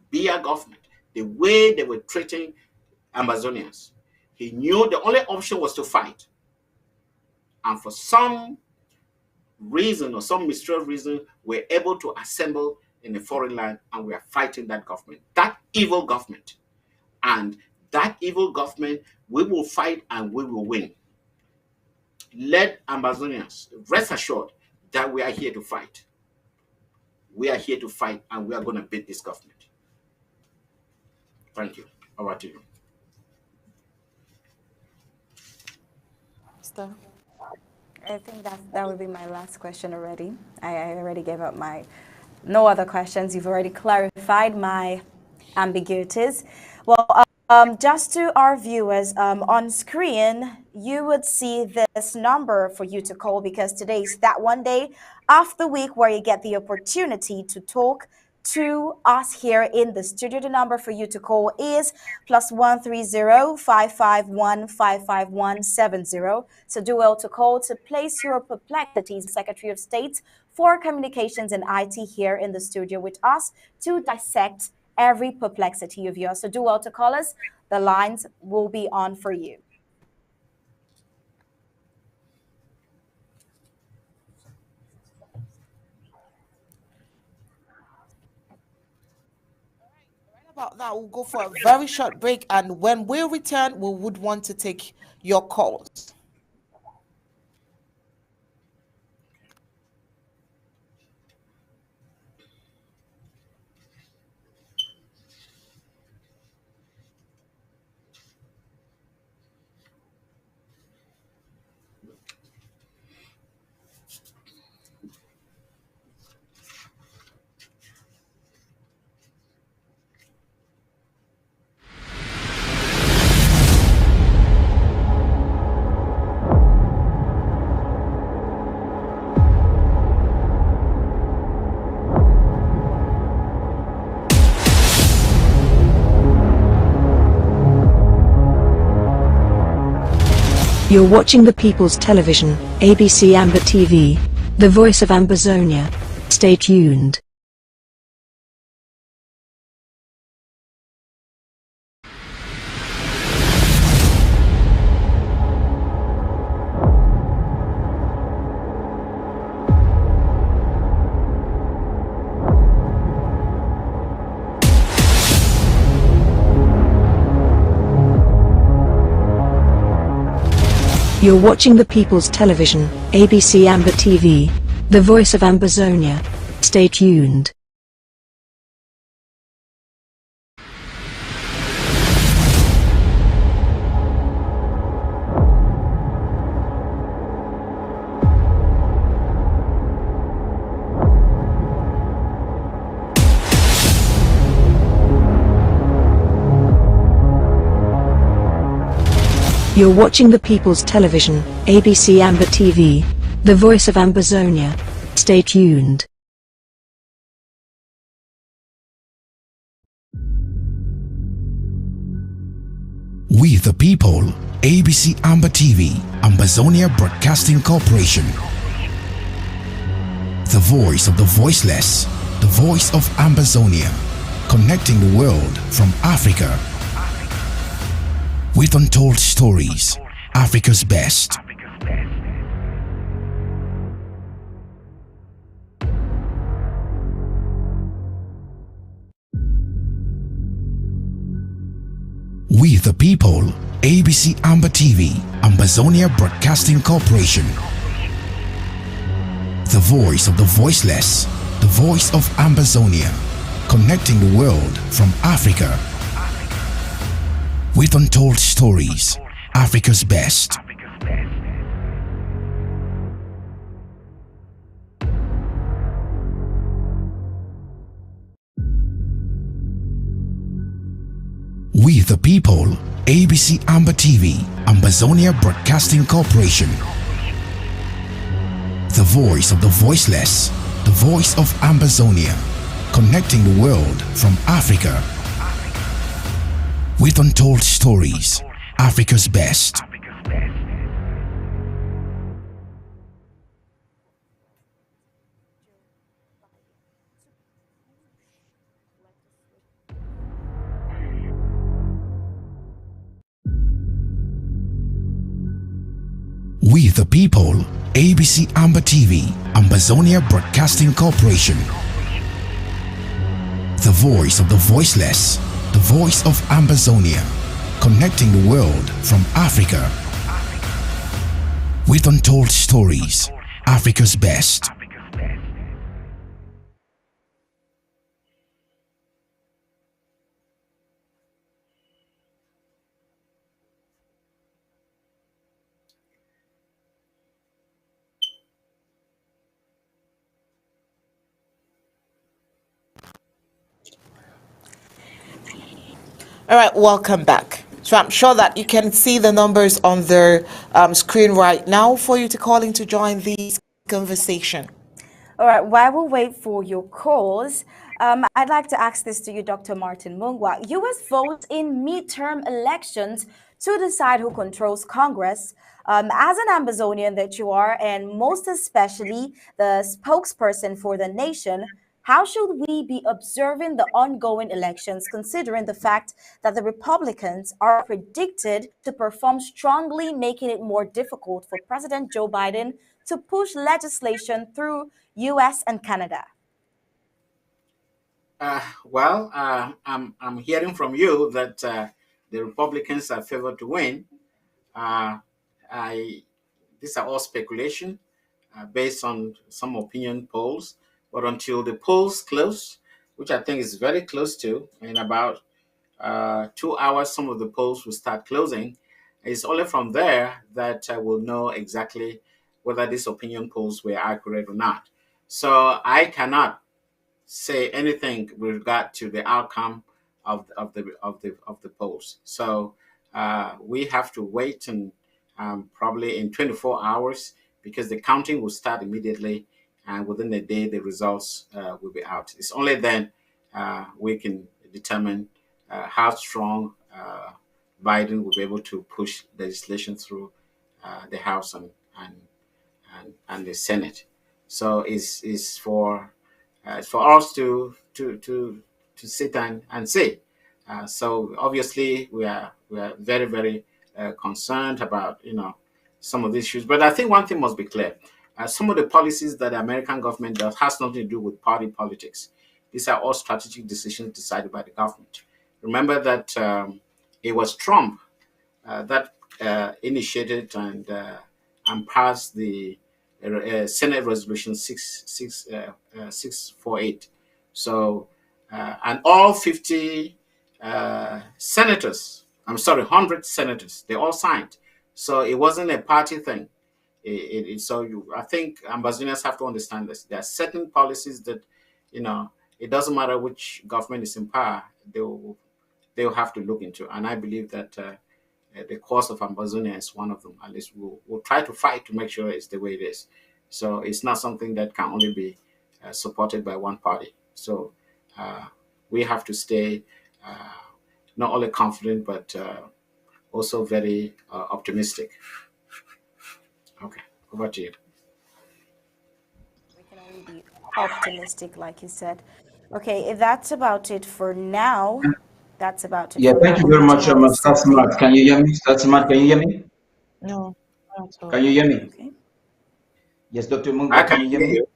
Biya government, the way they were treating Ambazonians, he knew the only option was to fight. And for some reason or some mysterious reason, we're able to assemble in a foreign land and we are fighting that government, that evil government. And that evil government, we will fight and we will win. Let Ambazonians rest assured that we are here to fight. We are here to fight and we are going to beat this government. Thank you. Over to you. I think that would be my last question already. I already gave up no other questions. You've already clarified my ambiguities. Well, just to our viewers, on screen, you would see this number for you to call, because today is that one day of the week where you get the opportunity to talk to us here in the studio. The number for you to call is +130 551 55170. So do well to call to place your perplexities, Secretary of State for Communications and IT here in the studio with us to dissect every perplexity of yours. So do well to call us. The lines will be on for you. About that, we'll go for a very short break, and when we return, we would want to take your calls. You're watching the People's Television, ABC Amber TV, the voice of Ambazonia. Stay tuned. You're watching the People's Television, ABC Amber TV, the voice of Ambazonia. Stay tuned. You're watching the People's Television, ABC Amber TV, the voice of Ambazonia. Stay tuned. We the people, ABC Amber TV, Ambazonia Broadcasting Corporation. The voice of the voiceless, the voice of Ambazonia, connecting the world from Africa. With untold stories, Africa's best. We the people, ABC Amber TV, Ambazonia Broadcasting Corporation. The voice of the voiceless, the voice of Ambazonia, connecting the world from Africa. With untold stories, Africa's best. We the people, ABC Amber TV, Ambazonia Broadcasting Corporation. The voice of the voiceless, the voice of Ambazonia, connecting the world from Africa. With untold stories, Africa's best. We the people, ABC Amber TV, Ambazonia Broadcasting Corporation. The voice of the voiceless, the voice of Ambazonia, connecting the world from Africa. With untold stories, Africa's best. All right, welcome back. So I'm sure that you can see the numbers on the screen right now for you to call in to join this conversation. All right, while we wait for your calls, I'd like to ask this to you, Dr. Martin Mungwa. U.S. votes in midterm elections to decide who controls Congress. As an Ambazonian that you are, and most especially the spokesperson for the nation, how should we be observing the ongoing elections, considering the fact that the Republicans are predicted to perform strongly, making it more difficult for President Joe Biden to push legislation through US and Canada? I'm hearing from you that the Republicans are favored to win. Uh, I These are all speculation based on some opinion polls. But until the polls close, which I think is very close to, in about 2 hours, some of the polls will start closing. It's only from there that we'll know exactly whether these opinion polls were accurate or not. So I cannot say anything with regard to the outcome of the polls. So we have to wait, and probably in 24 hours, because the counting will start immediately, and within a day the results will be out. It's only then we can determine how strong Biden will be able to push legislation through the House and the Senate. So it's for us to sit and see. So obviously we are very very concerned about some of these issues. But I think one thing must be clear: some of the policies that the American government does has nothing to do with party politics. These are all strategic decisions decided by the government. Remember that it was Trump that initiated and passed the Senate Resolution 648. So, and all 50 senators, 100 senators, they all signed. So it wasn't a party thing. I think Ambazonians have to understand this. There are certain policies that, it doesn't matter which government is in power, they'll have to look into. And I believe that the cause of Ambazonia is one of them. At least we'll try to fight to make sure it's the way it is. So it's not something that can only be supported by one party. So we have to stay not only confident, but also very optimistic. Okay, over to you. We can only be optimistic, like you said. Okay, if that's about it for now. That's about it Yeah, for thank now. you Over very to much, Mrs. Star Sophie. Smart. Can you hear me? Star Smart, can you hear me? No, not at all. Can you hear me? Okay. Yes, Dr. I Mungwa, can can you hear hear me? you.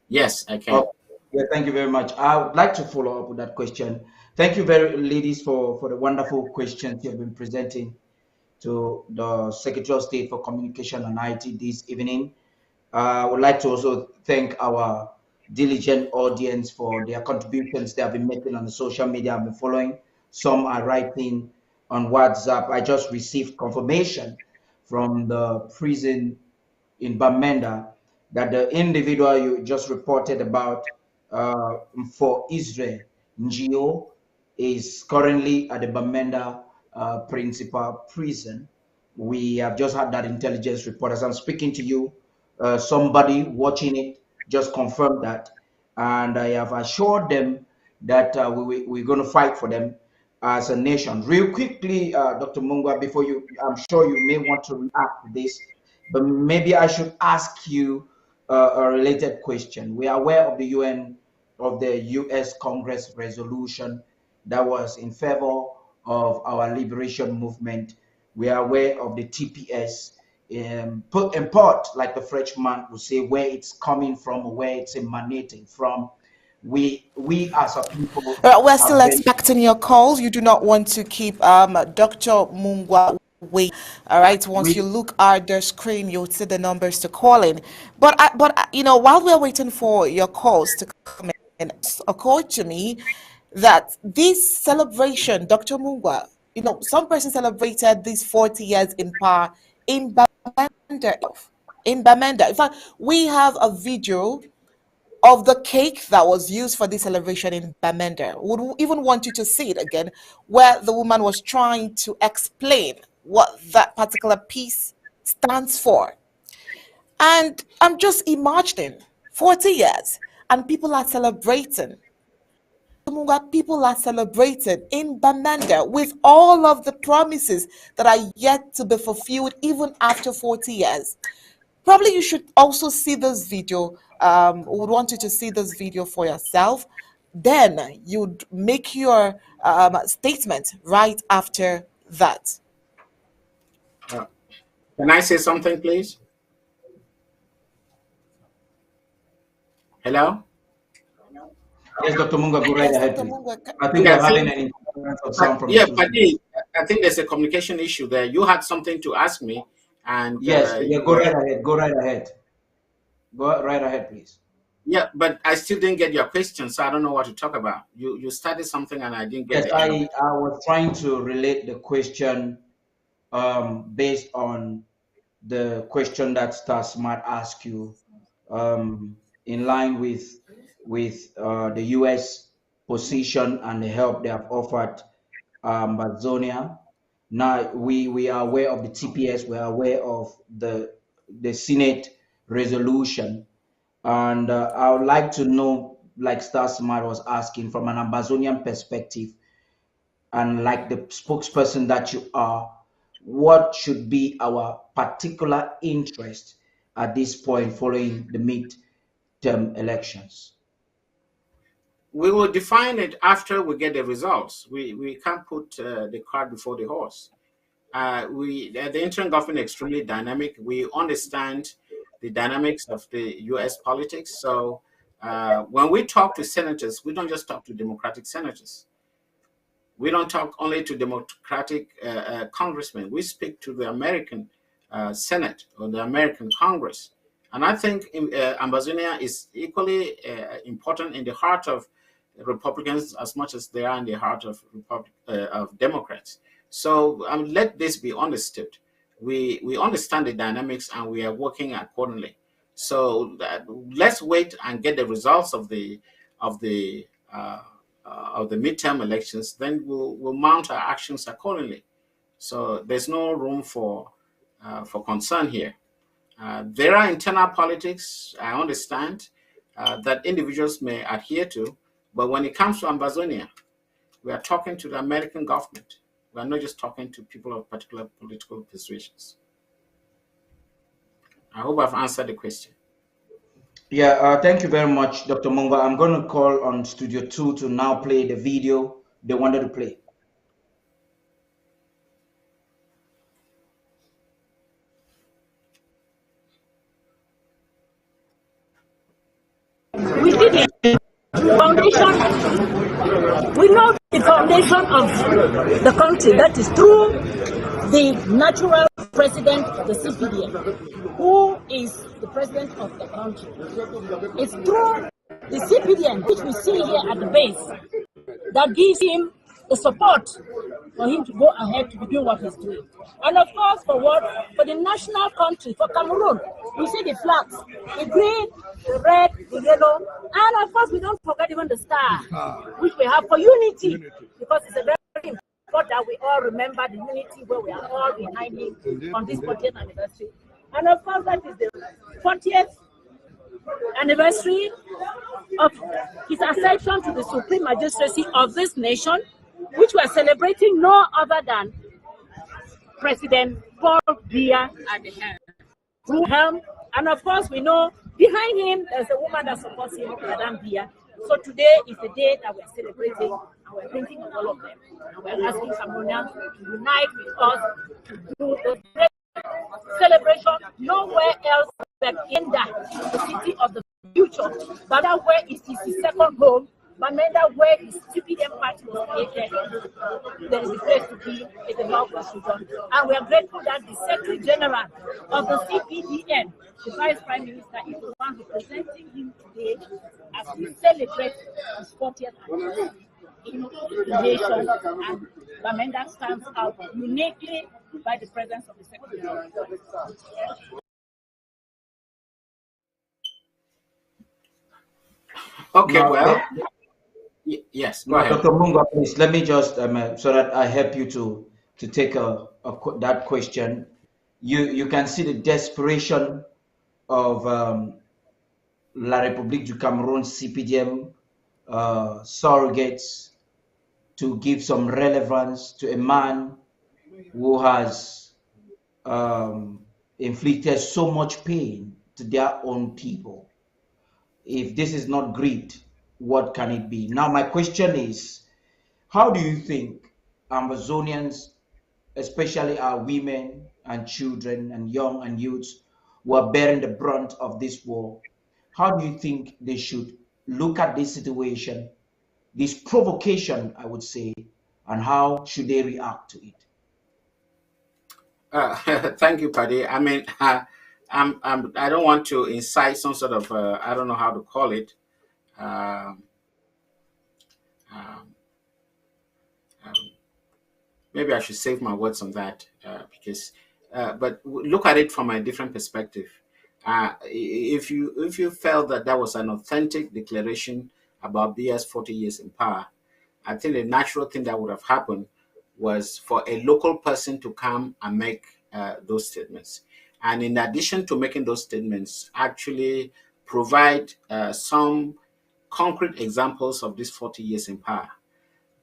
Yes, I can. Oh, yeah, thank you very much. I would like to follow up with that question. Thank you very ladies for the wonderful questions you have been presenting to the Secretary of State for Communication and IT this evening. I would like to also thank our diligent audience for their contributions they have been making on the social media I've been following. Some are writing on WhatsApp. I just received confirmation from the prison in Bamenda that the individual you just reported about for Israel, Ngio, is currently at the Bamenda principal prison. We have just had that intelligence report. As I'm speaking to you, somebody watching it just confirmed that. And I have assured them that we're going to fight for them as a nation. Real quickly, Dr. Mungwa, before you, I'm sure you may want to react to this, but maybe I should ask you a related question. We are aware of the U.S. Congress resolution that was in favor of our liberation movement. We are aware of the TPS, put in part, like the Frenchman would say, where it's coming from, where it's emanating from. We as a people We're still have been. expecting your calls. You do not want to keep Dr. Mungwa wait. All right. Once you We look at the screen, you'll see the numbers to call in. You know, while we're waiting for your calls to come in, it occurred to me that this celebration, Dr. Mungwa, you know, some person celebrated these 40 years in power in Bamenda. In Bamenda. In fact, we have a video of the cake that was used for this celebration in Bamenda. Would even want you to see it again, where the woman was trying to explain what that particular piece stands for. And I'm just imagining 40 years and people are celebrating. People are celebrating in Bamenda with all of the promises that are yet to be fulfilled even after 40 years. Probably you should also see this video. Would want you to see this video for yourself. Then you'd make your statement right after that. Uh, can I say something, please? Hello? Yes, Dr. Munga, go right Yes, ahead, Dr. please. Mungwa. I think Yeah, I I'm having think, an interference of sound from the yeah, two sides. Padi, I think there's a communication issue there. You had something to ask me, and Yes, yeah, you go were, right ahead. Go right ahead. Go right ahead, please. yeah, but I still didn't get your question, so I don't know what to talk about. You started something, and I didn't get Yes, the end of it. I was trying to relate the question based on the question that Star Smart asked you, in line with the U.S. position and the help they have offered Amazonia. Now we are aware of the TPS. We are aware of the Senate resolution, and I would like to know, like Star Smart was asking, from an Amazonian perspective, and like the spokesperson that you are, what should be our particular interest at this point following the midterm elections? We will define it after we get the results. We can't put the cart before the horse. The interim government is extremely dynamic. We understand the dynamics of the U.S. politics. So when we talk to senators, we don't just talk to Democratic senators. We don't talk only to Democratic congressmen. We speak to the American Senate or the American Congress. And I think Amazonia is equally important in the heart of Republicans as much as they are in the heart of of Democrats. So let this be understood. We understand the dynamics and we are working accordingly. So let's wait and get the results of the uh, of the midterm elections. Then we'll mount our actions accordingly. So there's no room for concern here. There are internal politics, I understand, that individuals may adhere to, but when it comes to Ambazonia, we are talking to the American government. We are not just talking to people of particular political persuasions. I hope I've answered the question. Yeah, thank you very much, Dr. Mungwa. I'm going to call on Studio 2 to now play the video they wanted to play. We did it. Foundation. We know the foundation of the country, that is through the natural president of the CPDM, who is the president of the country. It's through the CPDM, which we see here at the base, that gives him the support for him to go ahead to be doing what he's doing. And of course, for the national country, for Cameroon, we see the flags, the green, the red, the yellow, and of course, we don't forget even the star, which we have for unity, because it's a very important that we all remember the unity where we are all behind him on this 40th anniversary. And of course, that is the 40th anniversary of his ascension to the Supreme Magistracy of this nation, which we are celebrating no other than President Paul Biya at the helm. And of course, we know behind him there's a woman that supports him, Madame Biya. So today is the day that we're celebrating, and we're thinking of all of them. And we're asking Cameroonians to unite with us to do the great celebration nowhere else but in the city of the future. But that where it is his second home, but that where his CPDM party was created, there is a place to be in the Northwest region. And we are grateful that the Secretary General of the CPDM, the Vice Prime Minister, is the one representing him today as we celebrate his 40th anniversary in the nation. And Bamenda stands out uniquely by the presence of the Secretary General. Okay, Now, well, yes, go ahead. Dr. Mungwa, please let me just so that I help you to take that question. You can see the desperation of La République du Cameroun CPDM surrogates to give some relevance to a man who has inflicted so much pain to their own people. If this is not greed, what can it be? Now, my question is, how do you think Amazonians, especially our women and children and young and youths who are bearing the brunt of this war, how do you think they should look at this situation, this provocation, I would say, and how should they react to it? Thank you, Paddy. I mean, I don't want to incite some sort of, I don't know how to call it, maybe I should save my words on that because, but look at it from a different perspective. If you felt that that was an authentic declaration about BS 40 years in power, I think the natural thing that would have happened was for a local person to come and make those statements. And in addition to making those statements, actually provide some concrete examples of these 40 years in power.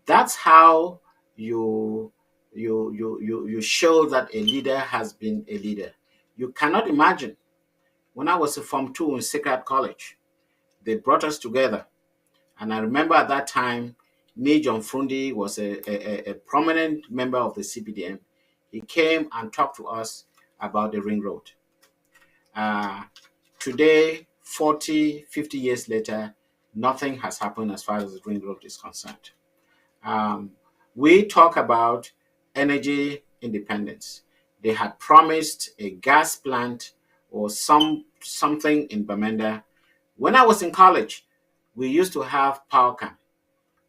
That's how you show that a leader has been a leader. You cannot imagine, when I was a Form 2 in Sacred College, they brought us together. And I remember at that time, John Frundi was a prominent member of the CPDM. He came and talked to us about the ring road. Today, 40, 50 years later, nothing has happened as far as the ring road is concerned. We talk about energy independence. They had promised a gas plant or something in Bamenda. When I was in college, we used to have PowerCam.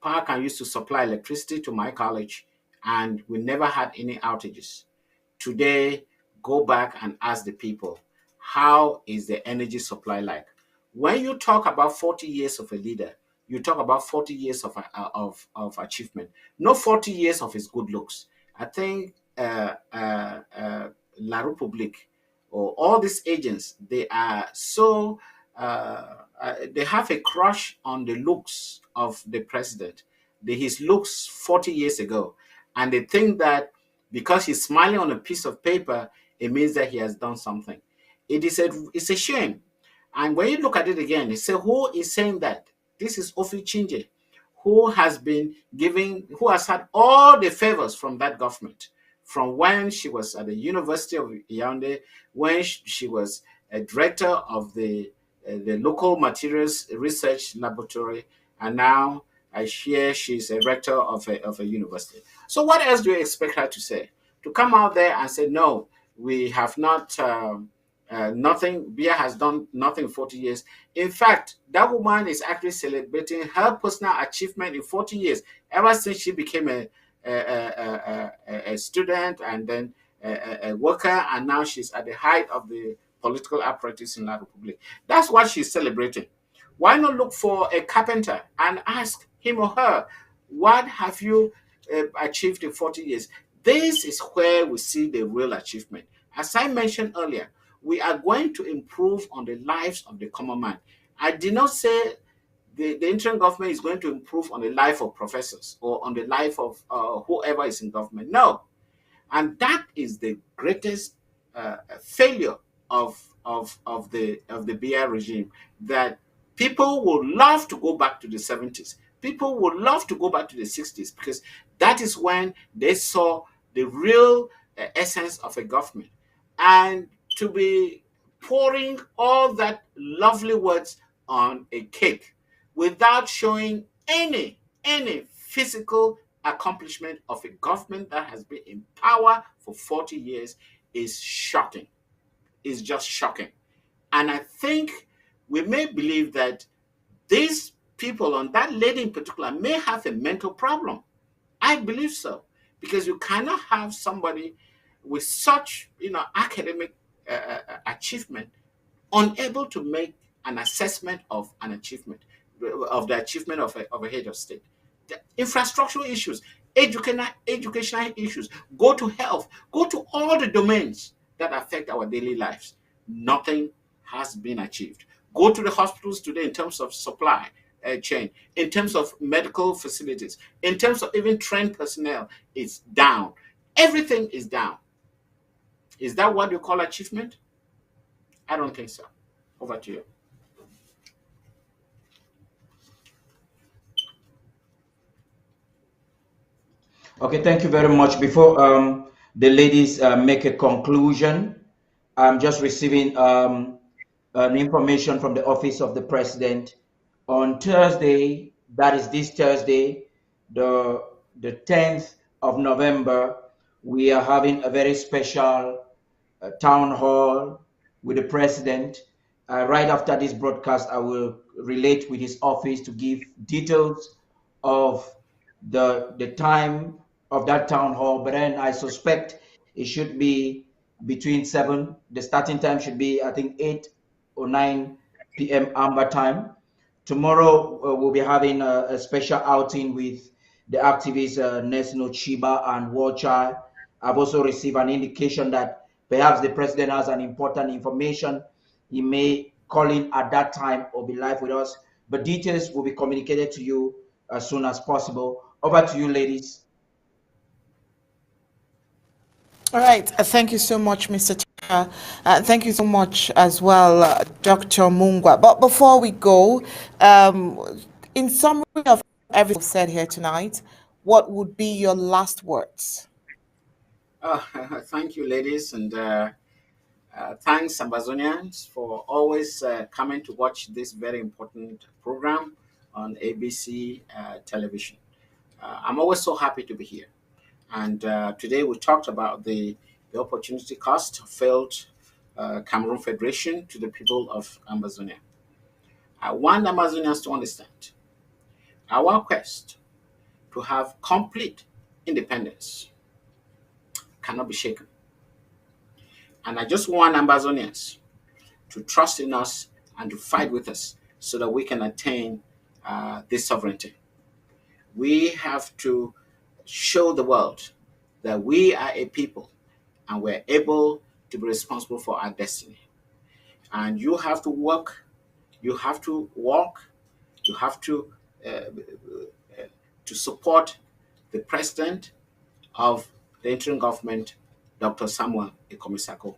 PowerCam used to supply electricity to my college, and we never had any outages. Today, go back and ask the people, how is the energy supply like? When you talk about 40 years of a leader, you talk about 40 years of achievement, not 40 years of his good looks. I think La Republique, or all these agents, they are so they have a crush on the looks of the president, his looks 40 years ago, and they think that because he's smiling on a piece of paper, it means that he has done something. It's a shame. And when you look at it again, you say, who is saying that? This is Ofi Chinje, who has had all the favors from that government, from when she was at the University of Yaoundé, when she was a director of the local materials research laboratory, and now I hear she's a rector of a university. So what else do you expect her to say? To come out there and say, no, we have not, nothing, Bia has done nothing in 40 years. In fact, that woman is actually celebrating her personal achievement in 40 years, ever since she became a student and then a worker, and now she's at the height of the political apparatus in La Republique. That's what she's celebrating. Why not look for a carpenter and ask him or her, what have you achieved in 40 years? This is where we see the real achievement. As I mentioned earlier, we are going to improve on the lives of the common man. I did not say the interim government is going to improve on the life of professors or on the life of whoever is in government. No. And that is the greatest failure of the BI regime, that people would love to go back to the 70s. People would love to go back to the 60s, because that is when they saw the real essence of a government. And to be pouring all that lovely words on a cake without showing any physical accomplishment of a government that has been in power for 40 years is shocking. Is just shocking. And I think we may believe that these people, and that lady in particular, may have a mental problem. I believe so, because you cannot have somebody with such, academic achievement unable to make an assessment of an achievement, of the achievement of a head of state. The infrastructural issues, educational issues, go to health, go to all the domains that affect our daily lives. Nothing has been achieved. Go to the hospitals today in terms of supply chain, in terms of medical facilities, in terms of even trained personnel, it's down. Everything is down. Is that what you call achievement? I don't think so. Over to you. Okay, thank you very much. Before the ladies make a conclusion, I'm just receiving an information from the Office of the President. On Thursday, that is this Thursday, the 10th of November, we are having a very special town hall with the President. Right after this broadcast, I will relate with his office to give details of the time of that town hall, but then I suspect it should be between 7. The starting time should be, I think, 8 or 9 p.m. Amber time. Tomorrow we'll be having a special outing with the activists Nesno Chiba and Warchai. I've also received an indication that perhaps the president has an important information. He may call in at that time or be live with us, but details will be communicated to you as soon as possible. Over to you, ladies. All right. Thank you so much, Mr. Chika. Thank you so much as well, Dr. Mungwa. But before we go, in summary of everything said here tonight, what would be your last words? Thank you, ladies, and thanks, Ambazonians, for always coming to watch this very important program on ABC television. I'm always so happy to be here. And today we talked about the opportunity cost of failed Cameroon Federation to the people of Amazonia. I want Amazonians to understand our quest to have complete independence cannot be shaken. And I just want Amazonians to trust in us and to fight with us so that we can attain this sovereignty. We have to show the world that we are a people and we're able to be responsible for our destiny. And you have to work, you have to walk, you have to support the president of the interim government, Dr. Samuel Ikomisako.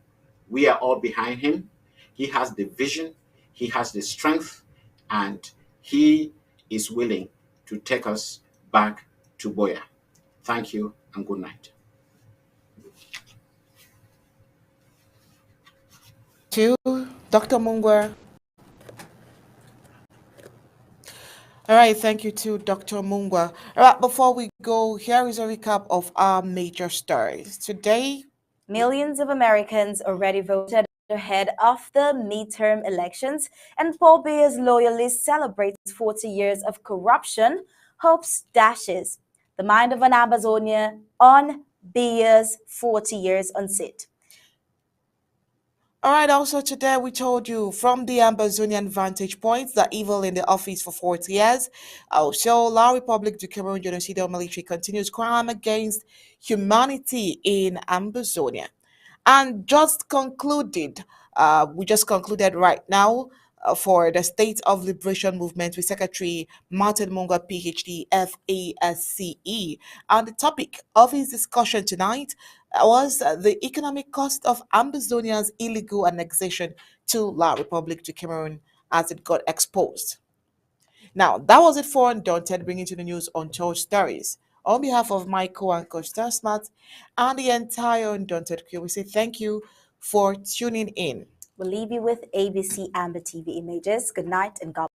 We are all behind him. He has the vision, he has the strength, and he is willing to take us back to Boya. Thank you and good night. To Dr. Mungwa. All right, thank you to Dr. Mungwa. All right, before we go, here is a recap of our major stories. Today, millions of Americans already voted ahead of the midterm elections, and Paul Biya's loyalist celebrates 40 years of corruption, hopes dashes the mind of an Amazonia on Biya's 40 years on seat. all right, also today we told you from the Ambazonian vantage point that evil in the office for 40 years. Also, La Republic du Cameroon genocidal military continues crime against humanity in Ambazonia. And we just concluded right now for the State of Liberation Movement with Secretary Martin Mungwa, PhD, F.ASCE. And the topic of his discussion tonight was the economic cost of Ambazonia's illegal annexation to La Republic du Cameroon as it got exposed. Now, that was it for Undaunted, bringing to the news Untold Stories. On behalf of Michael and Coach Smart and the entire Undaunted crew, we say thank you for tuning in. We'll leave you with ABC Amber TV images. Good night and God